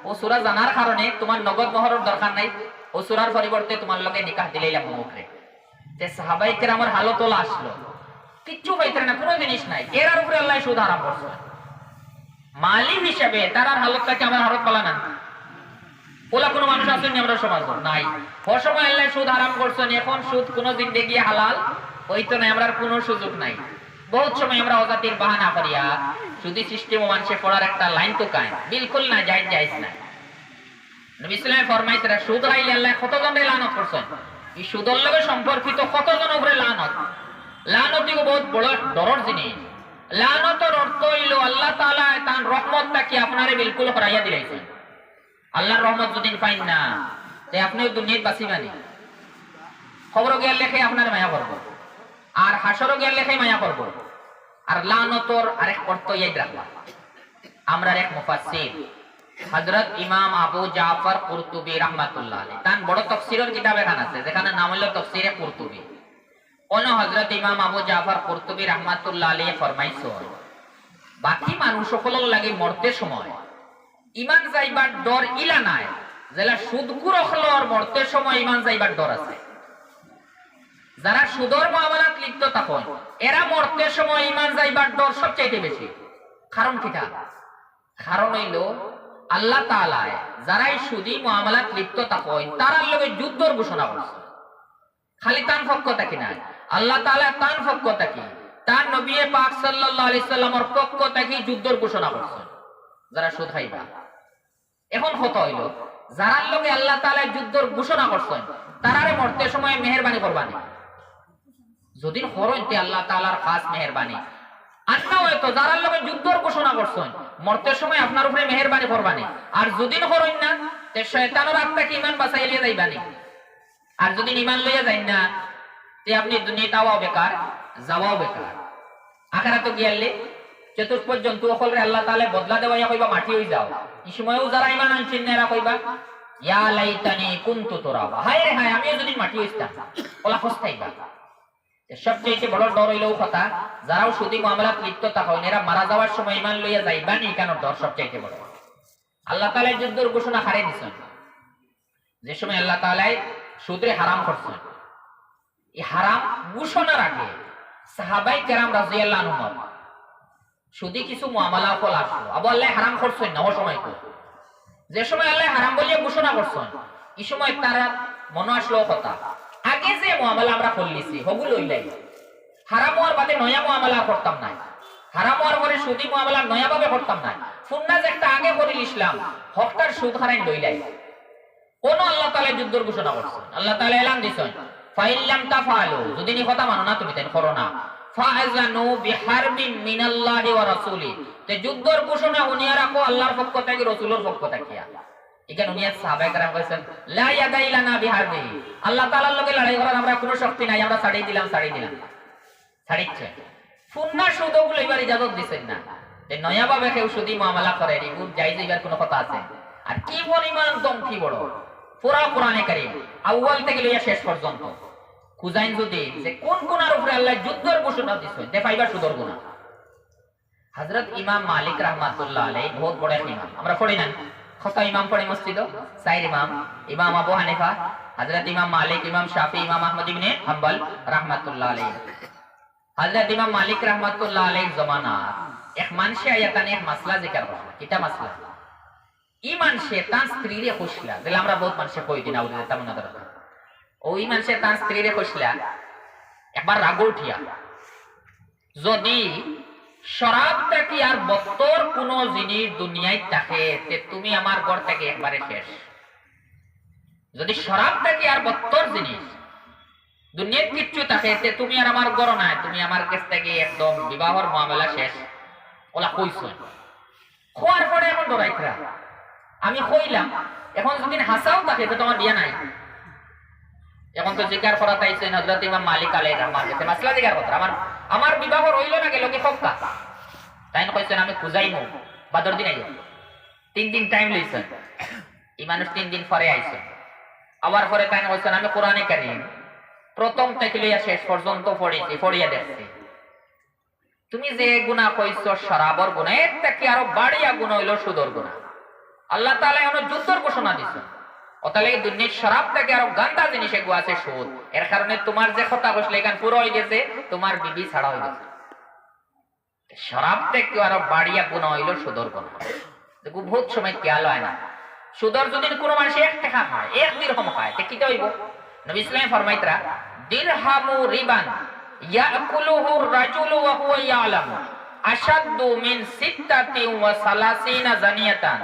ও সূরা জানার কারণে তোমার নগদ মোহরের দরকার নাই ও সূরার পরিবর্তে তোমার লগে নিকাহ দিলাইলাম অমুকরে তে সাহাবায়ে কেরামের হালত হলো আসলো কিচ্ছু পাইতেন না কোনো জিনিস নাই এর উপরে আল্লাহ সুদ হারাম করছে মালিক হিসেবে তার হালতটাকে আমার হালত বলা না ওলা কোনো মানুষ আছেন আমরা সমাজ নাই ওই সময় আল্লাহ সুদ হারাম করছেন এখন সুদ কোনো জিন্দেগি হালাল হইতো না আমরা কোনো সুযোগ নাই বহুত সময় আমরা অজাতির বাহানা করিয়া সুদি সিস্টেম মানুষে পড়ার একটা লাইন তো কায় বিলকুল না জায়েজ না নবী সাল্লাল্লাহু আলাইহি ফরমাইতেন সুদ হাইলে আল্লাহ কতজনের লানত করছেন এই সুদের লগে সম্পর্কিত কতজন উপরে লানত দিগো বহুত বড় ডরর জিনিস লানতের অর্থ হইল আল্লাহ তাআলা তার রহমতটাকে আপনারে বিলকুল হরাইয়া দিলাইছেন আল্লাহর রহমত যদি পাইন না তে আপনিও দুনিয়ায় বাঁচিবানি খবর গিয়ার লেখে আপনার মায়া করব আর হাসর গিয়ার লেখে মায়া করব আর লানতর আরেক অর্থ ইয়াদ রাখবা আমরা এক মুফাসসির হযরত ইমাম আবু জাফর কুরতুবী রাহমাতুল্লাহ আলাইহি তার বড় তাফসীরের কিতাব এখানে আছে যেখানে নাম হলো তাফসীরে কুরতুবী ওনা হযরত ইমাম আবু জাফর কুরতুবী রাহমাতুল্লাহ আলাইহি ফরমাইছেন বাকি মানুষ সকলের লাগি মরতে সময় ঈমান যাইবার ডর ইলা নাই যেলা সুদখুর হলর মরতে সময় ঈমান যাইবার ডর আছে যারা সুদর মুআমালাত লিপ্ত থাকেন এরা মরতে সময় ঈমান যাইবার ডর সবচেয়ে বেশি কারণ কিটা কারণ হইল আল্লাহ তাআলা যারাই সুদি মুআমালাত লিপ্ত থাকেন তারার লগে যুদ্ধর ঘোষণা করছে খালি তান পক্ষ থেকে না আল্লাহ তাআলা তান পক্ষ থেকে তার নবী পাক সাল্লাল্লাহু আলাইহি সাল্লামের পক্ষ থেকে যুদ্ধর ঘোষণা করছেন যারা সুদ খাইবা এখন কথা হইল যারার লগে আল্লাহ তাআলা যুদ্ধর ঘোষণা করছেন তারারে মরতে সময় মেহেরবানি করবানি যদি হরইতে আল্লাহ তাআলার খাস মেহেরবানি আন্না হয়তো যারার লগে যুদ্ধর ঘোষণা করছেন মরতে সময় আপনার উপরে মেহেরবানি করবানি আর যদি হরইন না তে শয়তানের আত্মাকে ঈমান বাঁচাইয়া যাইবানি আর যদি ঈমান লইয়া যাই না তে আপনি দুনিয়াটাও বেকার যাওয়াও বেকার আখিরাতে গিয়ালে চতুর্থ জন্তু সকলরে আল্লাহ তাআলা বদলা দেওয়া কইবা মাটি হই যাও এই সময়ও যারা ঈমান আনছেন না এরা কইবা ইয়া লাইতানি কুনতু তুরাবা হায় রে হায় আমিও যদি মাটি হইতাম ওলা ফস্তাইবা সবচেয়ে বড় ডর হইলো কথা যারাও সুদি মুআমালাত লিপ্ত থাকেন এরা মারা যাওয়ার সময় ঈমান লইয়া যাইবা নি কেন ডর সবচেয়ে বড় আল্লাহ তাআলা যুদ্ধের ঘোষণা হারে দিছেন যে সময় আল্লাহ তাআলা সুদরে হারাম করছেন এই হারাম ঘোষণার আগে সাহাবায়ে কেরাম রাদিয়াল্লাহু আনহুম সুদি কিছু মুআমালা ফল আসলো আবার আল্লাহ হারাম করছেন না ওই সময় তো যে সময় আল্লাহ হারাম বলিয়া ঘোষণা করছেন এই সময় তারা মনে আসলো কথা আগে যে মুআমালা আমরা করলিছি হগুলো হইলাই হারাম হওয়ার বাদে নয়া মুআমালা করতাম না হারাম হওয়ার পরে সুদি মুআমালা নয়া ভাবে করতাম না সুন্নাত একটা আগে করিল ইসলাম হকটার সুদ হারাই লইলাই কোন আল্লাহ তাআলা যুদ্ধের ঘোষণা করছেন আল্লাহ তাআলা এলান দিছেন ফাইল্লাম তাফালু যদি নি কথা মানো না তুমি তাই করো না ফাআযানু বিহারবিন মিনাল্লাহি ওয়া রাসূলি তে যুদ্ধের ঘোষণা উনিয়া রাখো আল্লাহর পক্ষ থেকে রাসূলের পক্ষ থেকে এখানে উনিয়া সাহাবায়ে কেরাম কইছেন লা ইয়াদাইলানা বিহারবি আল্লাহ তাআলার লগে লড়াই করার আমরা কোনো শক্তি নাই আমরা ছাড়াই দিলাম ছাড়িচ্ছে সুন্না সুদগুলো এবার ইজাজত দিবেন না যে নয়া ভাবে কেউ সুদি মুআমালা করে এগুলো জায়েজ এবার কোনো কথা আছে আর কি পরিমাণ দম কি বড় পুরা কোরআনে কারীম আউয়াল থেকে লইয়া শেষ পর্যন্ত খুঁজাইন যদি যে কোন কোনার উপরে আল্লাহ যুদ্ধের ঘোষণা দিছেন দেখাইবা সুদর গুনাহ হযরত ইমাম মালিক রাহমাতুল্লাহ আলাইহি বহুত বড় ইমাম আমরা পড়ি না কত ইমাম পড়ে মসজিদ? 4 ইমাম। ইমাম আবু হানিফা, হযরত ইমাম মালিক, ইমাম শাফি, ইমাম আহমদ ইবনে হাম্বল রাহমাতুল্লাহ আলাইহি। হযরত ইমাম মালিক রাহমাতুল্লাহ আলাইহি জমানা এক মানুষে আয়াতানে এক মাসলা জিকির করল। কিটা মাসলা? ই মানুষে তার স্ত্রীরে কইছিলা, দিলে আমরা বহুত মানুষে কই দিন আউরে তেমন না দরকার। ওই মানুষে তার স্ত্রীরে কইছিলা একবার রাগ উঠিয়া, যদি শরাব থেকে আর বত্তর কোন জিনিস দুনিয়ায় থাকে তে তুমি আমার ঘর থেকে একবারে শেষ। যদি শরাব থেকে আর বত্তর জিনিস দুনিয়ায় কিচ্ছু থাকে তে তুমি আর আমার ঘর নাই, তুমি আমার কাছ থেকে একদম বিবাহর মামলা শেষ। ওলা কইছ খোয়ার পরে এখন ডরাইতরা আমি কইলাম এখন যদি হাসাও থাকে তো তোমার বিয়া নাই। এখন তো জিকার করা তাইছেন হযরত ইমাম মালিক আলাইহিস সালাম কাছে মাসলা জিকার কথা, আমার বিবাহ রইল না গেল কি ফক্কা। তাই না কইছেন আমি খুঁজাইমু বাদর দিন আইও। 3 দিন টাইম লইছেন। এই মানুষ 3 দিন পরে আইছেন। আবার পরে তাই না কইছেন আমি কোরআনে কারীম প্রথম থেকে লইয়া শেষ পর্যন্ত পড়িয়া দেখছি। তুমি যে গুনাহ কইছো শরাবর গুনাহ, এর থেকে আরো বাড়িয়া গুনাহ হইল সুদর গুনাহ। আল্লাহ তাআলা এমন যুদ্ধের ঘোষণা দিছেন। অতালে দুনিয়ার শরাব থেকে আরো গান্দা জিনিস এগু আছে সুদ। এর কারণে তোমার যে কথা কইছলে এখান পুরো হয়ে গেছে, তোমার বিবি ছাড়া হয়ে গেছে। শরাব থেকে আরো বাড়িয়া গুনাহ হইল সুদর গুনাহ। দেখো বহুত সময় খেয়াল হয় না। সুদর যদি কোনো মানুষ 1 টাকা খায়, 1 দিরহাম খায়, তে কিটা হইব? নবী ইসলাম ফরমাইতরা দিরহামু রিবান ইয়াকুলুহু রাজুলু ওয়া হুয়া ইয়ালামু আশাদ্দু মিন 36 জানিয়াতান।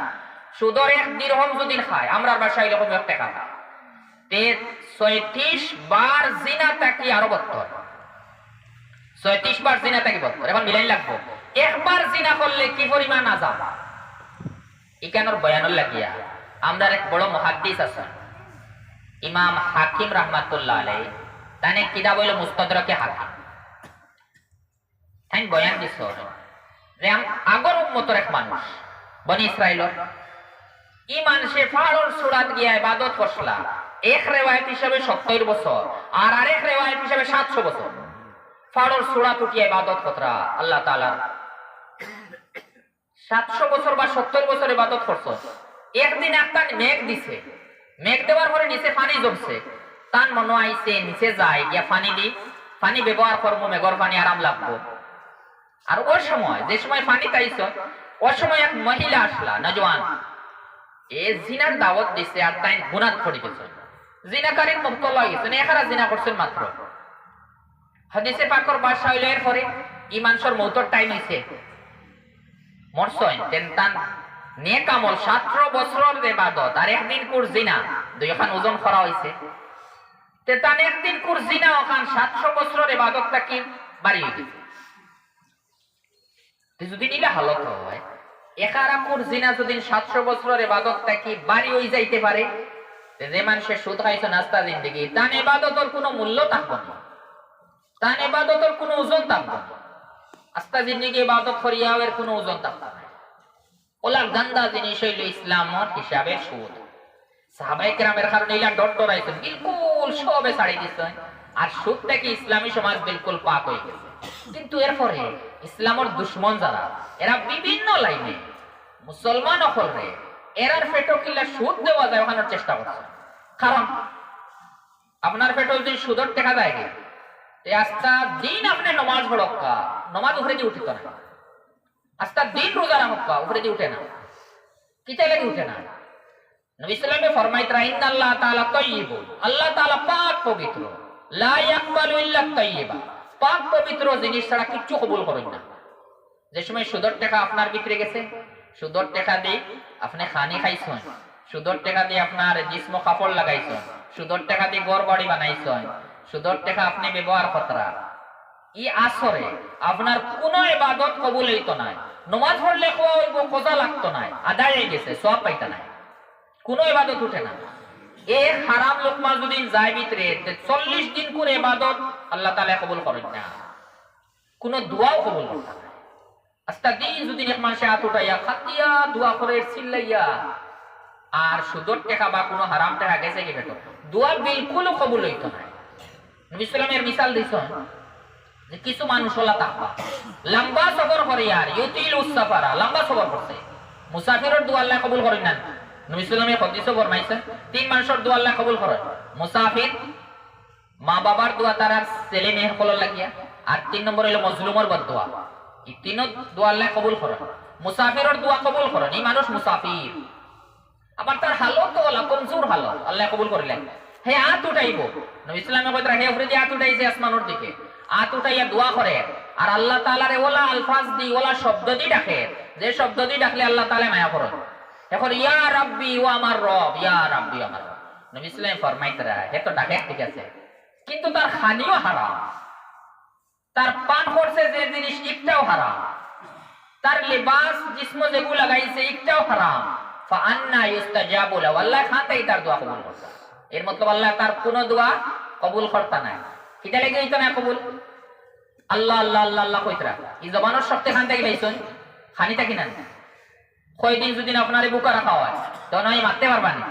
সুদর 1 দিরহাম যদি খায়, আমরার ভাষায় এরকম 1 টাকা খায়, তে 36 বার জিনা তাকি আরো বত্তর। 36 বার জিনা তাকি বত্তর। এখন মিলাই লাগবো একবার জিনা করলে কি পরিমাণ আযাব। ইকানোর বয়ানুল লাগিয়া আমরার এক বড় মুহাদ্দিস আছেন ইমাম হাকিম রাহমাতুল্লাহ আলাইহি, তানে কিতাব হইল মুস্তাদরাকে হাকিম। তাই বয়ান দিছ যে আগর উম্মতের এক মানুষ বনি ইসরাইলের, ই মানুষে ফাড়র সুরাত গিয়া ইবাদত করছলা। এক রিওয়ায়াত হিসাবে 70 বছর আর আরেক রিওয়ায়াত হিসাবে 700 বছর ফাড়র সুরাত উঠিয়া ইবাদত করতরা আল্লাহ তাআলার। 700 বছর বা 70 বছর ইবাদত করছ। একদিন একটা মেঘ দিছে, মেঘ দেওয়ার পরে নিচে পানি জমছে। তার মনে আইছে নিচে যায় গিয়া পানি ব্যবহার করবো, মেঘর পানি আরাম লাগবো। আর ওই সময় যে সময় পানি তাইছ, ওই সময় এক মহিলা আসলা নজওয়ান, এ জিনার দাওয়াত দিছে আর তাই গুনাহ করে গেছে। জিনাকারীর মুক্তলা হয়ে গেছে, এখারা জিনা করছেন মাত্র। হাদিসে পাকর ভাষা হইল এর পরে ই মানুষের মৌতর টাইম হইছে, মরছয় তেন তান নেক আমল 17 বছরের ইবাদত আর একদিন কুর জিনা, দুইখান ওজন করা হইছে। তে তান একদিন কুর জিনা ওখান 700 বছরের ইবাদতটা কি বাড়ি হয়ে গেছে। যদি নিলে হালত হয় একারা কুর জিনা যদি 700 বছরের ইবাদতটা কি বাড়ি হয়ে যাইতে পারে, যে মানুষের সুদ খাইছে নাস্তা জিন্দেগি, তান ইবাদতের কোনো মূল্য থাকবে না, তান ইবাদতের কোনো ওজন থাকবে না। আস্তা জিন্দেগি ইবাদত করিয়াও এর কোনো ওজন থাকবে না। ওলা গান্দা জিনিস হইল ইসলামর হিসাবে সুদ। সাহাবায়ে কেরামের কারণে ইলা ডরাইছেন, বিলকুল সবে ছাড়ি দিছেন। আর সুদ থেকে ইসলামী সমাজ বিলকুল পাক হয়ে গেছে। কিন্তু এরপরে ইসলামের দুশ্মন যারা, এরা বিভিন্ন লাইনে মুসলমান অকলরে এরার পেটো কিলা সুদ দেওয়া যায় ওখানোর চেষ্টা করছে। কারণ আপনার পেটো যদি সুদর টাকা যায় গে, আস্তা দিন আপনি নমাজ পড়ক্কা, নমাজ উপরে দিয়ে উঠিত না। আস্তা দিন রোজা রাখক্কা, উপরে দিয়ে উঠে না। কিতা লাগে উঠে না? নবী সাল্লাল্লাহু আলাইহি ফরমাইতরা ইন্নাল্লাহ তাআলা তাইয়্যিবুন, আল্লাহ তাআলা পাক পবিত্র, লা ইয়াকবালু ইল্লা তাইয়্যিবা, পাক পবিত্র জিনিস ছাড়া কিচ্ছু কবুল করেন না। যে সময় সুদর টাকা আপনার ভিতরে গেছে, সুদর টাকা দিয়ে আপনি খানি খাইছেন, সুদর টাকা দিয়ে আপনার জিসমো কাপড় লাগাইছেন, সুদর টাকা দিয়ে ঘর বাড়ি বানাইছেন, সুদর টাকা আপনি ব্যবহার করতরা, ই আসরে আপনার কোন ইবাদত কবুল হইতো না। নামাজ পড়লে কোজা লাগতো না, আদায় হয়ে গেছে, সওয়াব পাইতা না, কোন ইবাদত উঠে না। এ হারাম লোকমা যদি যায় ভিতরে 40 দিন করে ইবাদত আল্লাহ তাআলা কবুল করেন না, কোন দোয়াও কবুল করেন না। আস্তা দিন যদি এক মানুষে হাত উঠাইয়া খাতিয়া দোয়া করে চিল্লাইয়া আর সুদর টাকা বা কোনো হারাম টাকা গেছে কি বেটো, দোয়া বিলকুল কবুল হইতো না। নবী সাল্লামের মিসাল দিছেন যে কিছু মানুষ হলা তাকবা লম্বা সফর করে, আর ইউতিল উসফারা, লম্বা সফর করছে, মুসাফিরের দোয়া আল্লাহ কবুল করেন না। নবী সাল্লাল্লাহু আলাইহি হাদিসে ফরমাইছেন তিন মানুষের দোয়া আল্লাহ কবুল করে, মুসাফির, মা বাবার দোয়া তার ছেলে মেয়ের কলর লাগিয়া, আর 3 নম্বর হলো মজলুমের বদদোয়া। এই তিনও দোয়া আল্লাহ কবুল করে। মুসাফিরের দোয়া কবুল করেন, এই মানুষ মুসাফির, আবার তার হালত ওলা কমজোর হালত, আল্লাহ কবুল করিলেন। হে হাত উঠাইব, নবী ইসলামে কইরা হে উপরে দিয়ে হাত উঠাইছে আসমানের দিকে, হাত উঠাইয়া দোয়া করে, আর আল্লাহ তাআলারে ওলা আলফাজ দি ওলা শব্দ দি ডাকে, যে শব্দ দি ডাকলে আল্লাহ তাআলা মায়া করেন। এখন ইয়া রাব্বি ও আমার রব, ইয়া রাব্বি আমার রব, নবী ইসলাম ফরমাইতরা হে তো ডাকে ঠিক আছে, কিন্তু তার খানিও হারাম, তার পান করছে যে জিনিস একটাও হারাম, তার লিবাস জিসম যেগুলো লাগাইছে একটাও হারাম। ফাআন্না ইস্তাজাবু লাহু, আল্লাহ খাতেই তার দোয়া কবুল করতা। এর মতলব আল্লাহ তার কোন দোয়া কবুল করতা না। কিটা লাগি হইতো না কবুল? আল্লাহ আল্লাহ আল্লাহ আল্লাহ কইতরা এই জবানের শক্তি খান থেকে পাইছন, খানিটা কিনা কয়দিন যদি আপনারে বুকা রাখা হয় তখন আমি মারতে পারবা না,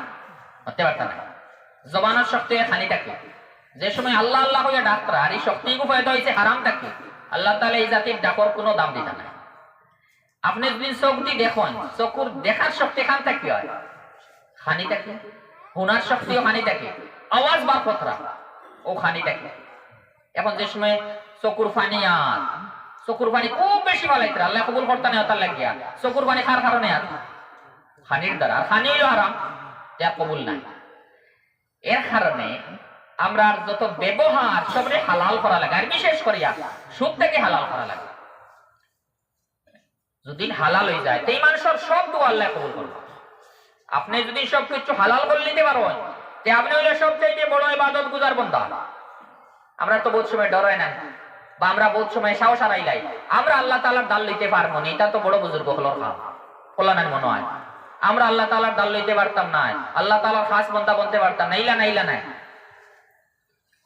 মারতে পারতা না। জবানের শক্তি খানিটাকে যে সময় আল্লাহ আল্লাহ হইয়া ডাক্তার, আর এই শক্তি ফায়দা হইছে হারামটাকে, আল্লাহ তাআলা এই জাতির ডাকর কোনো দাম দিতা না। আপনি যদি চোখ দিয়ে দেখুন, চকুর দেখার শক্তি খান থাকি হয় খানিটাকে, শোনার শক্তিও খানিটাকে, আওয়াজ বার কথা ও খানিটাকে। এখন যে সময় চকুর পানি আর চকুর পানি খুব বেশি ভালাইতে আল্লাহ কবুল করতে না, তার লাগিয়া চকুর পানি খার কারণে আর খানির দ্বারা, খানি হইল হারাম, যা কবুল নাই। এর কারণে আমরা যত ব্যবহার সবরে হালাল করা লাগে, আর বিশেষ করিয়া সুদ থেকে হালাল করা লাগে। যদি হালাল হয়ে যায় এই মানুষের সব দোয়া আল্লাহ কবুল করবে। আপনি যদি সবকিছু হালাল করে নিতে পারেন তে আপনি হইলে সবচেয়ে বড় ইবাদত গুজার বান্দা। আমরা তো বহুত সময় ডরাই না, বা আমরা বহুত সময় সাহস হারাইলাই, আমরা আল্লাহ তাআলার দাল লইতে পারবো না, এটা তো বড় বুজুর্গ হলোর কাম, কল্যাণ মনে হয়। আমরা আল্লাহ তাআলার দাল লইতে পারতাম না, আল্লাহ তাআলার খাস বান্দা বনতে পারতাম না, ইলা না ইলা না।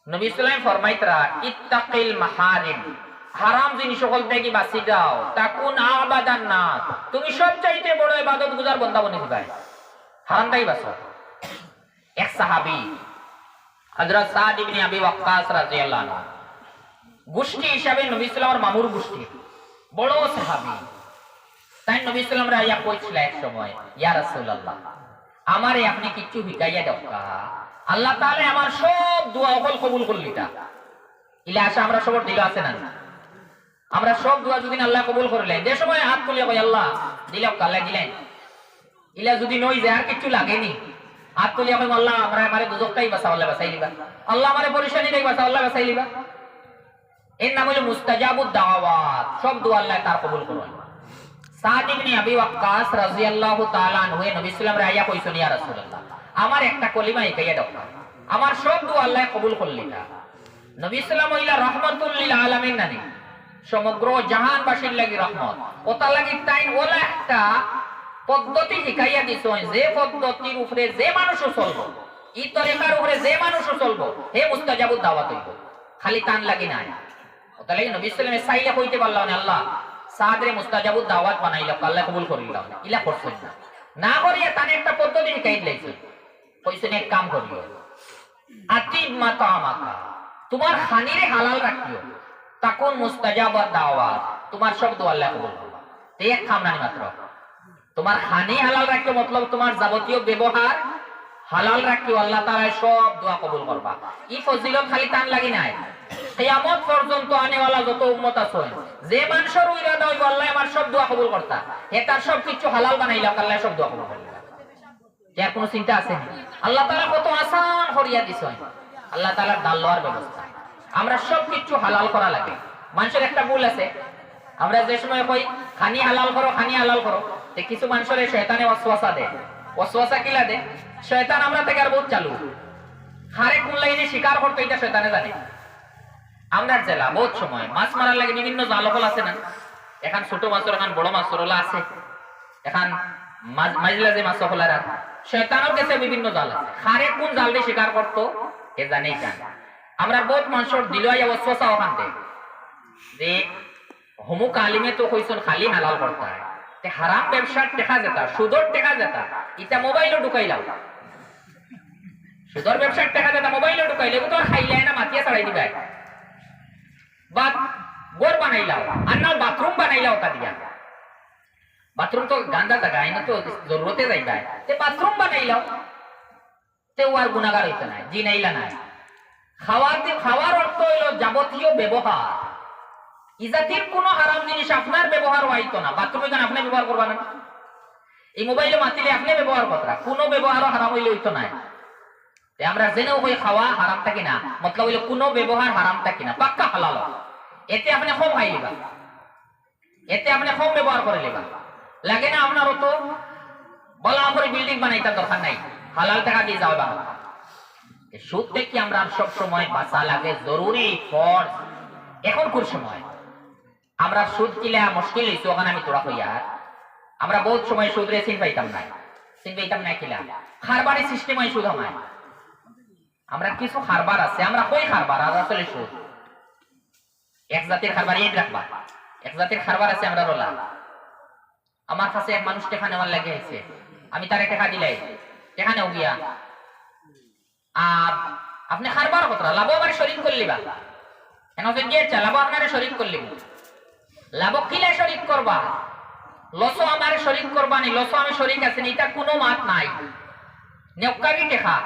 নবী সাল্লাল্লাহু আলাইহি ফরমাইতরা ইত্তাকিল মাহারিম, হারাম জিনিস সকল থেকে বাঁচি যাও, তাকুন আবাদান নাস, তুমি সবচাইতে বড় ইবাদত গুজার বান্দা বনে যাবে, হারাম থেকে বাঁচো। এক সাহাবী হযরত সাদ ইবনে আবি ওয়াক্কাস রাদিয়াল্লাহু আনহু, গোষ্ঠী হিসাবে নবী সাল্লাল্লাহু আলাইহি মামুর গোষ্ঠী, বড় সাহাবী। তাই নবী সাল্লাল্লাহু আলাইহি ইয়া কইছিল এক সময়, ইয়া রাসূলুল্লাহ আমারে আপনি কিছু হিকাইয়া দাও, আল্লাহ তাআলা আমার সব দোয়া কবুল করলিটা। ইলা আশা আমরা সবার দিল আছে না? আমরা সব দোয়া যদি আল্লাহ কবুল করলেন, যে সময় হাত তুলিয়া কই আল্লাহ দিলাম আল্লাহ দিলেন, ইলা যদি নই যে আর কিছু লাগেনি, হাত তুলিয়া কই আল্লাহ আমরা আমারে দুজকটাই বাঁচাও, আল্লাহ বাঁচাই দিবা, আল্লাহ আমারে পরিশানি থেকে বাঁচাও, আল্লাহ বাঁচাই দিবা। এর নাম হলো মুস্তাজাবুদ দাওয়াত, সব দোয়া আল্লাহ তার কবুল করবেন। সাদ ইবনে আবি ওয়াক্কাস রাদিয়াল্লাহু তাআলা আনহু নবী সাল্লাল্লাহু আলাইহি ওয়াসাল্লাম কইছেন, ইয়া রাসূলুল্লাহ আমার একটা কলিমা হিকাইয়া দাও, আমার সব দোয়া আল্লাহ কবুল করলিটা। নবী সাল্লাল্লাহু আলাইহি ওয়াসাল্লাম রাহমাতুল লিল আলামিন নানি, সমগ্র জাহানবাসীর লাগি রহমত, ওটা লাগি তাই ওলা একটা পদ্ধতি শিখাইয়া দিছেন, যে পদ্ধতির উপরে যে মানুষ চলবো, এই তরিকার উপরে যে মানুষ চলবো, হে মুস্তাজাবুদ দাওয়াত হইব, খালি টান লাগি নাই। ওটা লাগি নবী সাল্লাল্লাহু আলাইহি ওয়াসাল্লাম চাইলে কইতে পারলাম না আল্লাহ সাদরে মুস্তাজাবুদ দাওয়াত বানাইলা, আল্লাহ কবুল করিলাম না, ইলা করছেন না, না করিয়া তানে একটা পদ্ধতি শিখাই দিয়েছে, কইছেন এক কাম করিও, আতিব মাতামাকা, তোমার খানিরে হালাল রাখিও, তাকুন মুস্তাজাবাদ দাওয়াত, তোমার সব দোয়া আল্লাহ কবুল করবে। এই এক কাম নাই মাত্র, তোমার খানি হালাল রাখিও, মতলব তোমার যাবতীয় ব্যবহার হালাল রাখিও, আল্লাহ তাআলা সব দোয়া কবুল করবা। এই ফজিলত খালি টান লাগি নাই, কিয়ামত পর্যন্ত আনেওয়ালা যত উম্মত আছে, যে মানুষের ইরাদা হইব আল্লাহ আমার সব দোয়া কবুল করতা, হে তার সব কিছু হালাল বানাইলা, আল্লাহ সব দোয়া কবুল করবে। এর কোনো চিন্তা আছে না? আল্লাহ তাআলা কত আসান করিয়া দিছেন, আল্লাহ তাআলার দান লওয়ার ব্যবস্থা। আমরা সব কিছু হালাল করা লাগে। মানুষের একটা ভুল আছে, আমরা যে সময় কই খানি হালাল করো, খানি হালাল করো, তে কিছু মানুষের শয়তানে ওয়াসওয়াসা দেয়। ওয়াসওয়াসা কিলা দেয়? শয়তান আমরা থেকে আর বহুত চালু, হারে কোন লাইনে শিকার করতে এটা শয়তানে জানে। আমরা জেলা বহুত সময় মাছ মারার লাগে বিভিন্ন জালকল আছে না, এখন ছোট মাছের, এখন বড় মাছের ওলা আছে, এখন মাঝলা যে মাছ হলার শয়তানের কাছে বিভিন্ন জাল আছে, হারে কোন জাল দিয়ে শিকার করতো এ জানেই জানে। আমরা বহুত মানুষের দিলওয়াইয়া ওয়াসওয়াসা ওখান থেকে যে হুমুক আলিমে তো কইছেন খালি হালাল করতে হয়, তে হারাম ব্যবসার টেকা যেতা, সুদর টেকা যেতা, এটা মোবাইলও ঢুকাইলাম, সুদর ব্যবসার টেকা যেতা মোবাইলও ঢুকাইলে তো খাইলে না মাটিয়া ছাড়াই দিবা, বা গোর বানাইলাও আর না বাথরুম বানাইলাও তা দিয়া। বাথরুম তো গান্দা জায়গা আইন তো জরুরতে যাইবা তে বাথরুম বানাইলাও তে আর গুনাহগার হইতে নাই জি নাইলা নাই খাওয়ার অর্থ হইল যাবতীয় ব্যবহার ইজাতির কোনো হারাম জিনিস আপনার ব্যবহার হইতো না বাথরুমে কেন আপনি ব্যবহার করবা না এই মোবাইলে মাতিলে আপনি ব্যবহার করতা কোনো ব্যবহারও হারাম হইলে হইতো না আমরা জেনেও হই খাওয়া হারাম থাকি না মতলব হইল কোনো ব্যবহার হারাম থাকি না পাক্কা হালাল এতে আপনি কম খাই লিবা এতে আপনি কম ব্যবহার করে লিবা লাগে না আপনার তো বলা করে বিল্ডিং বানাইতে দরকার নাই হালাল টাকা দিয়ে যাওয়া ভালো সুদ থেকে আমরা সব সময় বাঁচা লাগে জরুরি ফরজ এখন কোন সময় আমরা সুদ কিলা মুশকিল হইছে ওখানে আমি তোরা কইয়া আমরা বহুত সময় সুদ রে চিন পাইতাম না কিলা খারবারি সিস্টেম হয় সুদ হয় আমরা কিছু খারবার আছে আমরা কই খারবার আর আসলে সুদ এক জাতির খারবার এই রাখবা এক জাতির খারবার আছে আমরা রোলা আমার কাছে এক মানুষ টাকা নেওয়ার লাগে আছে আমি তারে টাকা দিলাই টাকা নেও গিয়া আর আপনি খারবার কথা লাভ আমার শরীক করলিবা কেন যে গিয়েছে লাভ আপনারে শরীক করলিব লাভ কিলে শরীক করবা লসো আমার শরীক করবা নি লসো আমি শরীক আছি এটা কোনো মাত নাই নেওকারি টাকা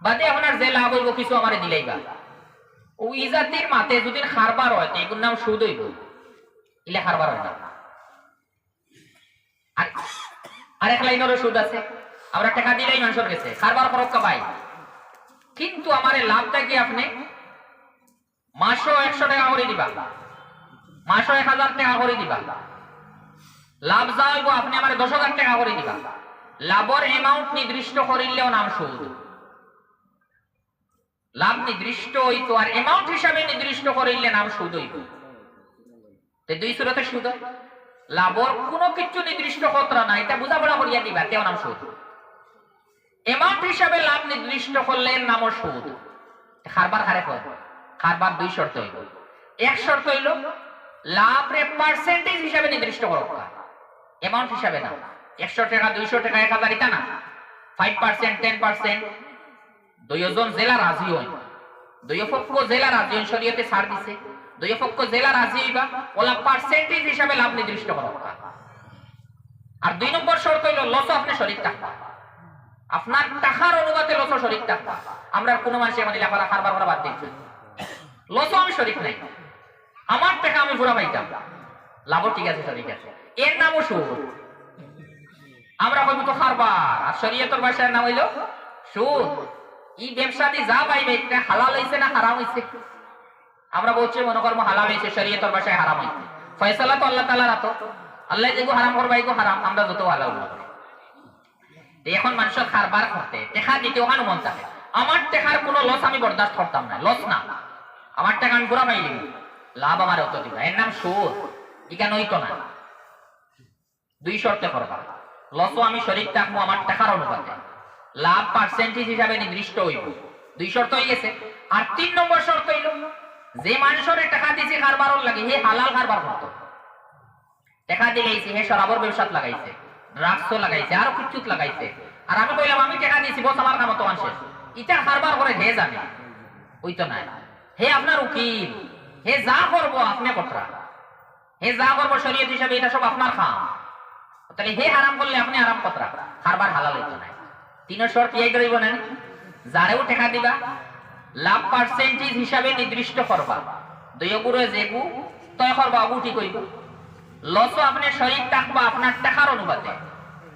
বাদে আপনার যে লাভ হইব কিছু আমারে দিলাইবা ও ইজাতির মাতে যদি খারবার হয় এগুর নাম সুদ হইব ইলে খারবার হয় না আরেক লাইনেরও সুদ আছে আমরা টাকা দিলেই মানুষের কাছে খারবার ফরক্কা পাই কিন্তু আমার লাভটা কি আপনি মাসও 100 টাকা করে দিবা মাসও 1000 টাকা করে দিবা লাভ যা হইব আপনি আমার 10,000 টাকা করে দিবা লাভের অ্যামাউন্ট নির্দিষ্ট করিলেও নাম সুদ লাভ নির্দিষ্ট হইতো আর অ্যামাউন্ট হিসাবে নির্দিষ্ট করিলে নাম সুদ হইব তে দুই সুরতে সুদ লাভর কোনো কিছু নির্দিষ্ট খতরা না এটা বুঝাপড়া করিয়া দিবা তেও নাম সুদ অ্যামাউন্ট হিসাবে লাভ নির্দিষ্ট করলে নাম সুদ খারবার খারে কয় খারবার দুই শর্ত হইল এক শর্ত হইল লাভ রে পার্সেন্টেজ হিসাবে নির্দিষ্ট করো অ্যামাউন্ট হিসাবে না 100 টাকা 200 টাকা 1000 এটা না 5% 10% দুইজন জেলা রাজি হই দুই পক্ষ জেলা রাজি হই শরীয়তে ছাড় দিছে দুই পক্ষ জেলা রাজি হইবা ওলা পার্সেন্টেজ হিসাবে লাভ নির্দিষ্ট করো আর দুই নম্বর শর্ত হইল লস আপনি শরীক থাকবা আপনার টাকার অনুপাতে লস শরীক থাকবা আমরা কোনো মানুষ মানে লেখাপড়া খারবার করা বাদ দিচ্ছি লস আমি শরীক নাই আমার টাকা আমি পুরা পাইতাম লাভ ঠিক আছে শরীক আছে এর নামও সুদ আমরা কইব তো খারবার আর শরীয়তের ভাষার নাম হইল সুদ এই ব্যবসাতে যা পাইবে এটা হালাল হইছে না হারাম হইছে আমরা বলছি মনে করব হালাল হইছে শরীয়তের ভাষায় হারাম হইছে ফয়সালা তো আল্লাহ তাআলার হাতে আল্লাহ যেগো হারাম করবে এগো হারাম আমরা যত হালাল না এখন মানুষের খারবার করতে টাকা দিতে ওখানে মন থাকে আমার টাকার কোনো লস আমি বরদাস্ত করতাম না লস না আমার টাকা আমি পুরা পাইলি লাভ আমার অত দিবা এর নাম সুদ ইকান হইতো না দুই শর্তে করবা লসও আমি শরীক থাকবো আমার টাকার অনুপাতে লাভ পার্সেন্টেজ হিসাবে নির্দিষ্ট হইব দুই শর্ত হয়ে গেছে আর 3 নম্বর শর্ত হইল যে মানুষের টাকা দিছে কারবারর লাগে হে হালাল কারবার করতো টাকা দিলেইছে হে শরাবর ব্যবসাত লাগাইছে ড্রাগসও লাগাইছে আর কিছুত লাগাইছে আর আমি কইলাম আমি টাকা দিছি বস আমার কাম তো মানুষ এটা কারবার করে হে জানে ওই তো নাই হে আপনার উকিল হে যা করবো আপনি কতরা হে যা করবো শরীয়ত হিসাবে এটা সব আপনার কাম তাহলে হে হারাম করলে আপনি হারাম কতরা কারবার হালাল হইতো না 3 শর্ত এই করিব না যারেও টাকা দিবা লাভ পার্সেন্টেজ হিসাবে নির্দিষ্ট করবা দুই গুরে যেগু তয় করবা গুটি কইব লসও আপনি শরীক থাকবা আপনার টাকার অনুপাতে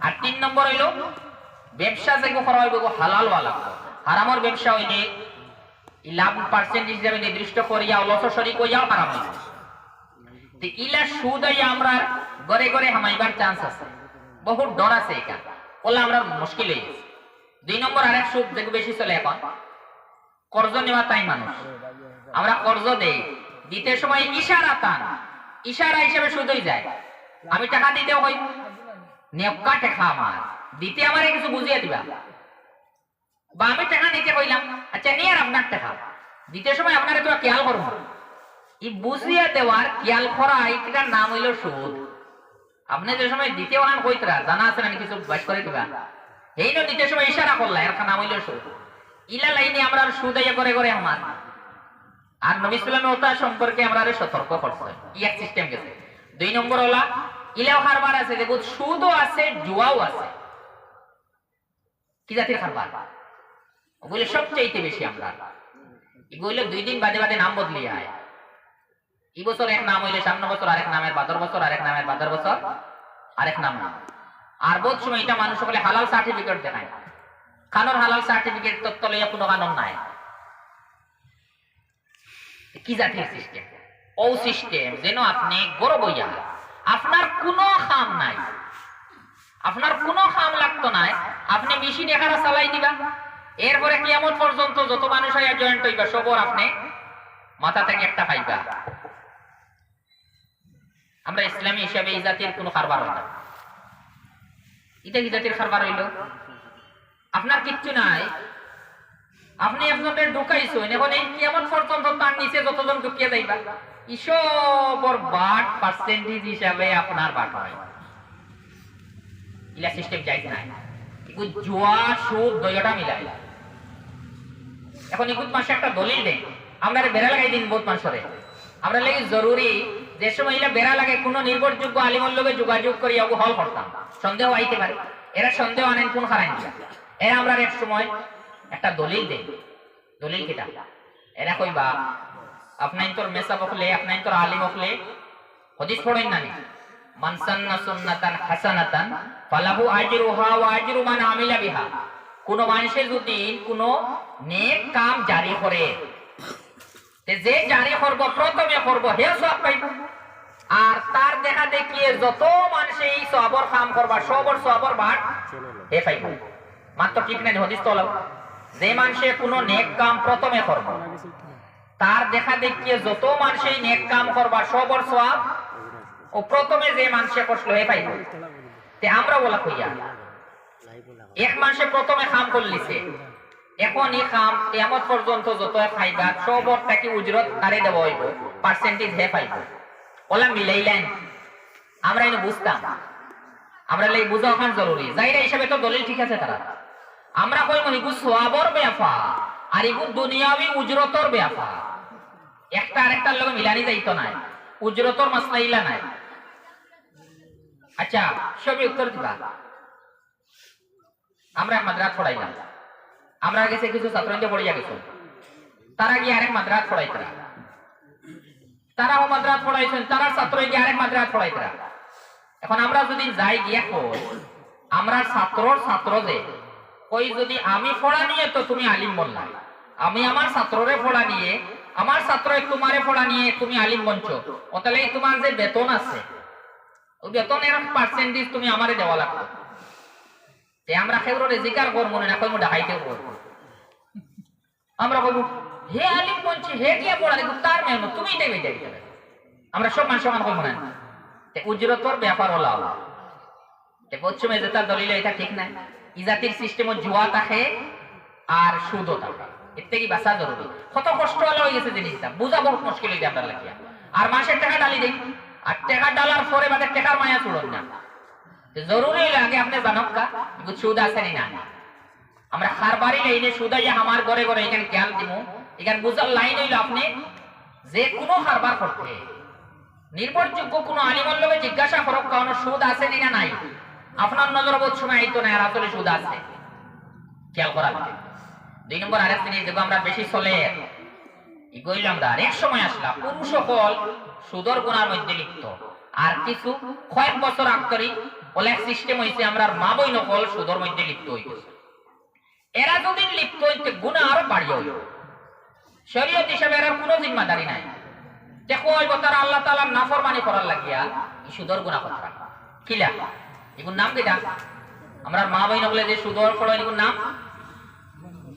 আর 3 নম্বর হইল ব্যবসা যেগু করা হইব হালাল ওয়ালা হারামের ব্যবসা হইলে ই লাভ পার্সেন্টেজ হিসাবে নির্দিষ্ট করিয়া লসও শরীক হইয়াও হারাম হইব তে ইলা সুদ হইয়া আমরা ঘরে ঘরে হামাইবার চান্স আছে বহুত ডর আছে এটা ওলা আমরা মুশকিল হয়ে গেছে 2 নম্বর আরেক সুদ যেগু বেশি চলে এখন কর্জ নেওয়া তাই মানুষ আমরা কর্জ দেই দিতে সময় ইশারা হিসেবে সুদ হয়ে যায় আমি টাকা দিতেও হই নেপকা টাকা আমার দিতে আমারে কিছু বুঝিয়ে দিবা বা আমি টাকা নিতে কইলাম আচ্ছা নিয়ে আর আপনার টাকা দিতে সময় আপনারে তোরা খেয়াল করবো এই বুঝিয়ে দেওয়ার খেয়াল করা এটার নাম হইল সুদ আপনি যে সময় দিতে ওখান কইতরা জানা আছে না কিছু বাস করে দিবা এই ন দিতে সময় ইশারা করলা এর নাম হইল সুদ ইলা লাইনে আমরা সুদ আইয়া করে করে আমার আর নবী সাল্লাল্লাহু আলাইহি ওয়াসাল্লাম সম্পর্কে আমরা সতর্ক করছে ই এক সিস্টেম গেছে 2 নম্বর হলো ইলাও খারবার আছে, দেখো সুদও আছে, জুয়াও আছে। কি জাতির খারবার? ওগুলো সবচাইতে বেশি আমরা এগুলো 2 দিন বাদে বাদে নাম বদলি হয়। এই বছর এক নাম হইলে সামনে বছর আরেক নামের, বাদর বছর আরেক নামের, বাদর বছর আরেক নাম। আর বহুত সময় এটা মানুষ বলে হালাল সার্টিফিকেট দেখায়। খানোর হালাল সার্টিফিকেট তত্ত্ব লইয়া কোনো কানুন নাই। কি জাতির সিস্টেম? ও সিস্টেম যেন আপনি গরব হইয়া আপনার কোনো খাম নাই, আপনার কোনো খাম লাগতো নাই, আপনি মেশিন এখানে চালাই দিবা, এরপরে কিয়ামত পর্যন্ত যত মানুষ হইয়া জয়েন্ট হইবা সবর আপনি মাথা থেকে একটা পাইবা। আমরা ইসলামী হিসাবে এই জাতির কোনো কারবার হয় না। এটা কি জাতির কারবার হইল? আপনার কিচ্ছু নাই, আপনি আপনাদের ঢুকাইছেন, এখন এই কিয়ামত পর্যন্ত তার নিচে যতজন ঢুকিয়ে যাইবা ইসবর বাট পার্সেন্টেজ হিসাবে আপনার বাট হয়। ইলা সিস্টেম যাইত নাই। এগুলো জুয়া সুদ দয়টা মিলাই। এখন ইগুত মাসে একটা দলিল দেন, আমরা বেড়া লাগাই দিন বহুত মানুষরে। আমরা লাগি জরুরি যে সময় ইলা বেড়া লাগে কোনো নির্ভরযোগ্য আলিমর লগে যোগাযোগ করি ওগো হল করতাম, সন্দেহ আইতে পারে। এরা সন্দেহ আনেন কোন খারাই না, এরা আমরা এক সময় একটা দলিল দেই। দলিল কিটা? এরা কইবা আপনাই তোর মেসা বকলে, আপনাই তোর আলিম বকলে হাদিস পড়েন না নি, মান সান্না সুন্নাতান হাসানাতান ফালাহু আজরুহা ওয়া আজরু মান আমিলা বিহা। কোন মানুষে যদি কোন নেক কাম জারি করে, যে জারি করব প্রথমে করব হে সওয়াব পাইব, আর তার দেখা দেখিয়ে যত মানুষ এই সওয়াবর কাম করবা সবর সওয়াবর বাট হে পাইব। মাত্র ঠিক না হাদিস তো হলো যে মানুষে কোন নেক কাম প্রথমে করব, তার দেখা দেখিয়ে যত মানুষ এই নেক কাম করবা সবর সওয়াব ও প্রথমে যে মানুষে করলো হে পাইব। তে আমরা বলা কইয়া এক মানুষে প্রথমে কাম করলিছে, এখন এই কাম কিয়ামত পর্যন্ত যত খাইবা সবর তাকে উজরত তারে দেওয়া হইব, পার্সেন্টেজ হে পাইব। ওলা মিলাইলেন আমরা এনে বুঝতাম, আমরা লাই বুঝা ওখান জরুরি। যাইরা হিসাবে তো দলিল ঠিক আছে তারা। আমরা কইব ইগু সওয়াবর ব্যাপা আর ইগু দুনিয়াবি উজরতর ব্যাপা, একটা আরেকটার লগে মিলানি যাইতো না, উজরতর মাসলা ইলা নাই। আচ্ছা সবই উত্তর দিবা। আমরা মাদ্রাস পড়াইলাম, আমরা গেছে কিছু ছাত্রদের পড়িয়া গেছো, তারা গিয়ে আরেক মাদ্রাস পড়াইতরা, তারাও মাদ্রাস পড়াইছেন, তারা ছাত্র গিয়ে আরেক মাদ্রাস পড়াইতরা। এখন আমরা যদি যাই গিয়া কই আমরা ছাত্র যে কই যদি আমি পড়া নিয়ে তো তুমি আলিম বললাই, আমি আমার ছাত্ররে পড়া নিয়ে, আমার ছাত্র তোমারে পড়া নিয়ে তুমি আলিম বলছ, তাহলে তোমার যে বেতন আছে ওই বেতনের পার্সেন্টেজ তুমি আমারে দেওয়া লাগবে। আমরা কেউরে জিকার করবো না, কইমু ডাকাইতেও করবো। আমরা বলবো হে আলিম বলছি হে গিয়া পড়া দেখো তার মেহনত তুমি দেবে দেবে, আমরা সব মানুষ সমান করবো না। উজরতর ব্যাপার হলো পশ্চিমে যেটা দলিল এটা ঠিক নাই। ইজাতির সিস্টেম জুয়া থাকে আর সুদও থাকে, এর থেকে বাঁচা জরুরি। কত কষ্ট হলো হয়ে গেছে জিনিসটা, বুঝা বহুত মুশকিল হইতে আপনার লাগিয়া। আর মাসের টাকা ডালি দেই, আর টাকা ডালার পরে বাদে টাকার মায়া চুড়ন না। জরুরি লাগে আপনি জানক কা সুদ আছে না। আমরা খারবারি লাইনে সুদাইয়া আমার ঘরে ঘরে এখানে খেয়াল দিব, এখানে বুঝার লাইন হইল আপনি যে কোনো খারবার করতে নির্ভরযোগ্য কোনো আলিমের লগে জিজ্ঞাসা করক কারণ সুদ আছে না নাই, আপনার নজর বোধ সময় আইতো না আর আসলে সুদ আছে খেয়াল করা লাগে। 2 নম্বর আরেক জিনিস দেখো আমরা বেশি চলে ইগইল আমরা এক সময় আসলা পুরুষ সকল সুদর গুনার মধ্যে লিপ্ত, আর কিছু কয়েক বছর আগতরি বলে এক সিস্টেম হইছে আমরা মা বই নকল সুদর মধ্যে লিপ্ত হয়ে গেছে। এরা যদি লিপ্ত হইতে গুনাহ আরো বাড়িয়ে হইল, শরীয়ত হিসাবে এর কোনো জিম্মাদারি নাই। দেখো ওই তারা আল্লাহ তাআলার নাফরমানি করার লাগিয়া সুদর গুনাহ করতে কিলা এগুর নাম কিটা? আমরা মা বই নকলে যে সুদর পড়াই এগুর নাম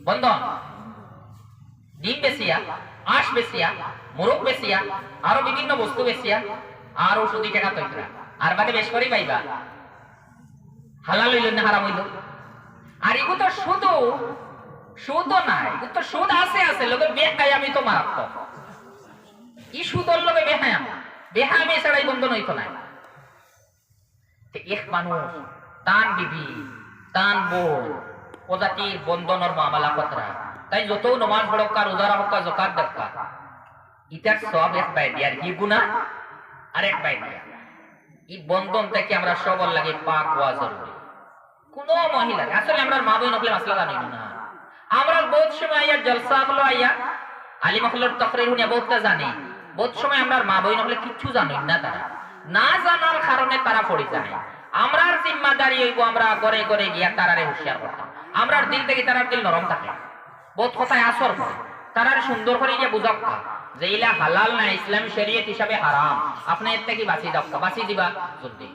বন্ধন, ডিম বেচিয়া, আঁশ বেচিয়া, মোরগ বেচিয়া, আরো বিভিন্ন বস্তু বেচিয়া আর ওষুধি টাকা তৈরা, আর বাদে বেশ করেই পাইবা হালাল হইল না হারাম হইল। আর এগুলো তো শুধু সুদও নাই, এগুলো তো সুদ আছে আছে লোকে বেহাই আমি তো মারাত্মক। ই সুদর লোকে বেহায়াম, বেহায়ামি ছাড়াই বন্ধন হইতো না। এক মানুষ তান বিবি তান বোন প্রজাতির বন্ধনের মামলা কথা, তাই যত নমাজ পড়কা রোজা রাখা যাকাত দেখা ইটার সব এক বাই দিয়া, কি গুনাহ আর এক বাই দিয়া। এই বন্ধন থেকে আমরা সবার লাগে পাক হওয়া জরুরি। কোন মহিলা আসলে আমরা মা বোন হলে মাসলা জানি না, আমরা বহুত সময় আইয়া জলসা হলো আইয়া আলিম হলের তকরির হুনিয়া বহুতটা জানি, বহুত সময় আমরা মা বোন হলে কিচ্ছু জানি না, তারা না জানার কারণে তারা পড়ে যায়। আমরার জিম্মাদারি হইব আমরা ঘরে ঘরে গিয়া তারারে হুঁশিয়ার করতাম। আমরার দিল থেকে তারার দিল নরম থাকে, বহুত কথায় আসর করে তারারে সুন্দর করে গিয়া বুঝাক্কা যে ইলা হালাল না, ইসলামী শরীয়ত হিসাবে হারাম, আপনি এর থেকে বাঁচি যাও, বাঁচি দিবা জলদি।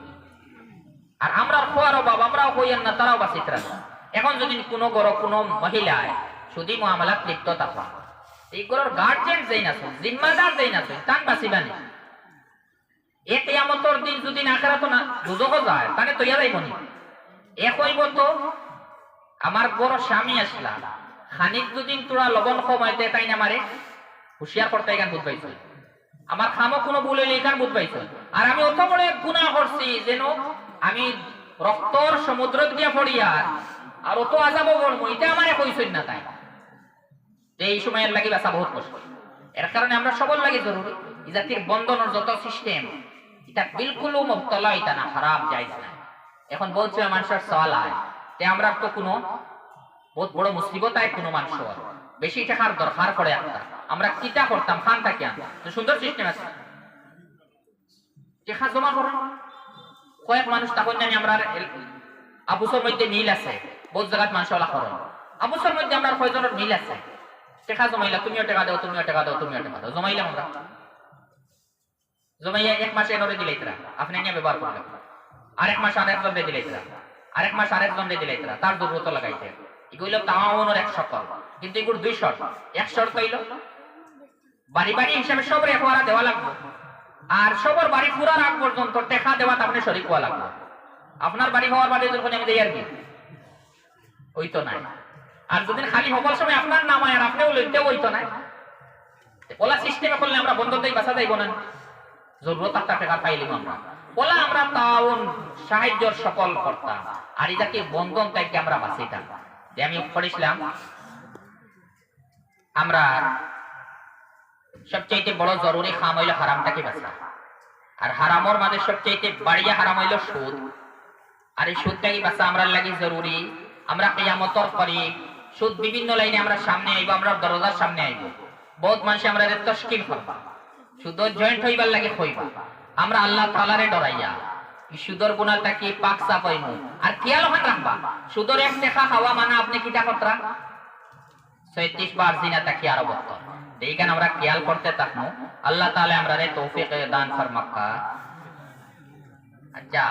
আর আমরা খোয়ারও বাবা আমরাও কইয়েন না, তারাও বাঁচিত রাখা। এখন যদি কোনো গড় কোনো মহিলায় শুধু মামলাত লিপ্ত থাকা, এই গড়ের গার্জেন যেই না জিম্মাদার যেই না তান বাঁচিবানি। এ কিয়ামতের দিন যদি না খেলাতো না দুজকও যায়, তাহলে তৈয়া যাইব নি। এ কইব তো আমার বড় স্বামী আসলা খানিক দুদিন তোরা লবণ কমাইতে তাই না মারে হুঁশিয়ার করতে এখান বুঝ পাইছ, আমার খামো কোনো ভুল হইলে এখান বুঝ পাইছ। আর আমি অত বড় গুনাহ করছি যেন আমি রক্তর সমুদ্র দিয়া পড়িয়া আর অত আজাব বলবো, এটা আমারে কইছই না। তাই এই সময়ের লাগি বাঁচা বহুত কষ্ট। এর কারণে আমরা সবল লাগে জরুরি এই জাতির বন্ধনের যত সিস্টেম এটা বিলকুল মুবতলা, এটা না খারাপ জায়েজ না। এখন বলছে মানুষের সওয়াল হয় যে আমরা তো কোনো বহুত বড় মুসিবত আয় কোনো মানুষ বেশি টাকার দরকার পড়ে একটা আমরা কিটা করতাম খান থাকি আমরা সুন্দর সিস্টেম আছে টাকা জমা করুন। কয়েক মানুষ তখন জানি আমরা আবুসর মধ্যে মিল আছে, বহুত জায়গায় মানুষ ওলা করেন, আবুসর মধ্যে আমরা কয়জনের মিল আছে, টাকা জমাইলা তুমিও টাকা দাও, তুমিও টাকা দাও, তুমিও টাকা দাও, জমাইলাম আমরা, জমাইয়া এক মাসে এনে দিলে আপনি নিয়ে ব্যবহার করলেন, আরেক মাস আরেকজন দিলে আরেক মাস আরেকজন দিলে তার দুর্বত লাগাইতে। এগুলো তাওয়ানোর এক সকল, কিন্তু এগুলো দুই শর্ত। এক শর্ত হইল বাড়ি বাড়ি হিসাবে সবার একবারা দেওয়া লাগবে, আর সবার বাড়ি পুরার আগ পর্যন্ত টেকা দেওয়া আপনি শরীর হওয়া লাগবে। আপনার বাড়ি হওয়ার বাড়ি যখন আমি দেই আর কি ওই তো নাই, আর যদি খালি হবার সময় আপনার নাম হয় আর আপনিও লইতে ওই তো নাই। ওলা সিস্টেমে করলে আমরা বন্ধ দেই বাসা যাইব না, জরুরত একটা টাকা পাইলিম আমরা ওলা আমরা তাওন সাহায্যর সকল করতাম। আর এটাকে বন্ধন থেকে আমরা বাঁচিতাম। যে আমি পড়েছিলাম আমরা সবচাইতে বড় জরুরি খাম হইল হারামটাকে বাঁচা, আর হারামর মাঝে সবচাইতে বাড়িয়া হারাম হইল সুদ। আর এই সুদটাকে বাঁচা আমরা লাগি জরুরি। আমরা কিয়ামতর করি সুদ বিভিন্ন লাইনে আমরা সামনে আইব, আমরা দরজার সামনে আইব, বহুত মানুষ আমরা তশকিল করবা, সুদ জয়েন্ট হইবার লাগে হইবা। আমরা আল্লাহ তাআলারে ডরাইয়া সুদর গুনাহটাকে পাক সাফাইমু। আর খেয়াল রাখবা সুদর এক টাকা খাওয়া মানে আপনি কিটা কতরা 36 বার জিনা তাকি আরো বক্তর। এইখানে আমরা খেয়াল করতে থাকবো। আল্লাহ তাআলা আমরারে তৌফিক দান ফরমাক্কা। আচ্ছা।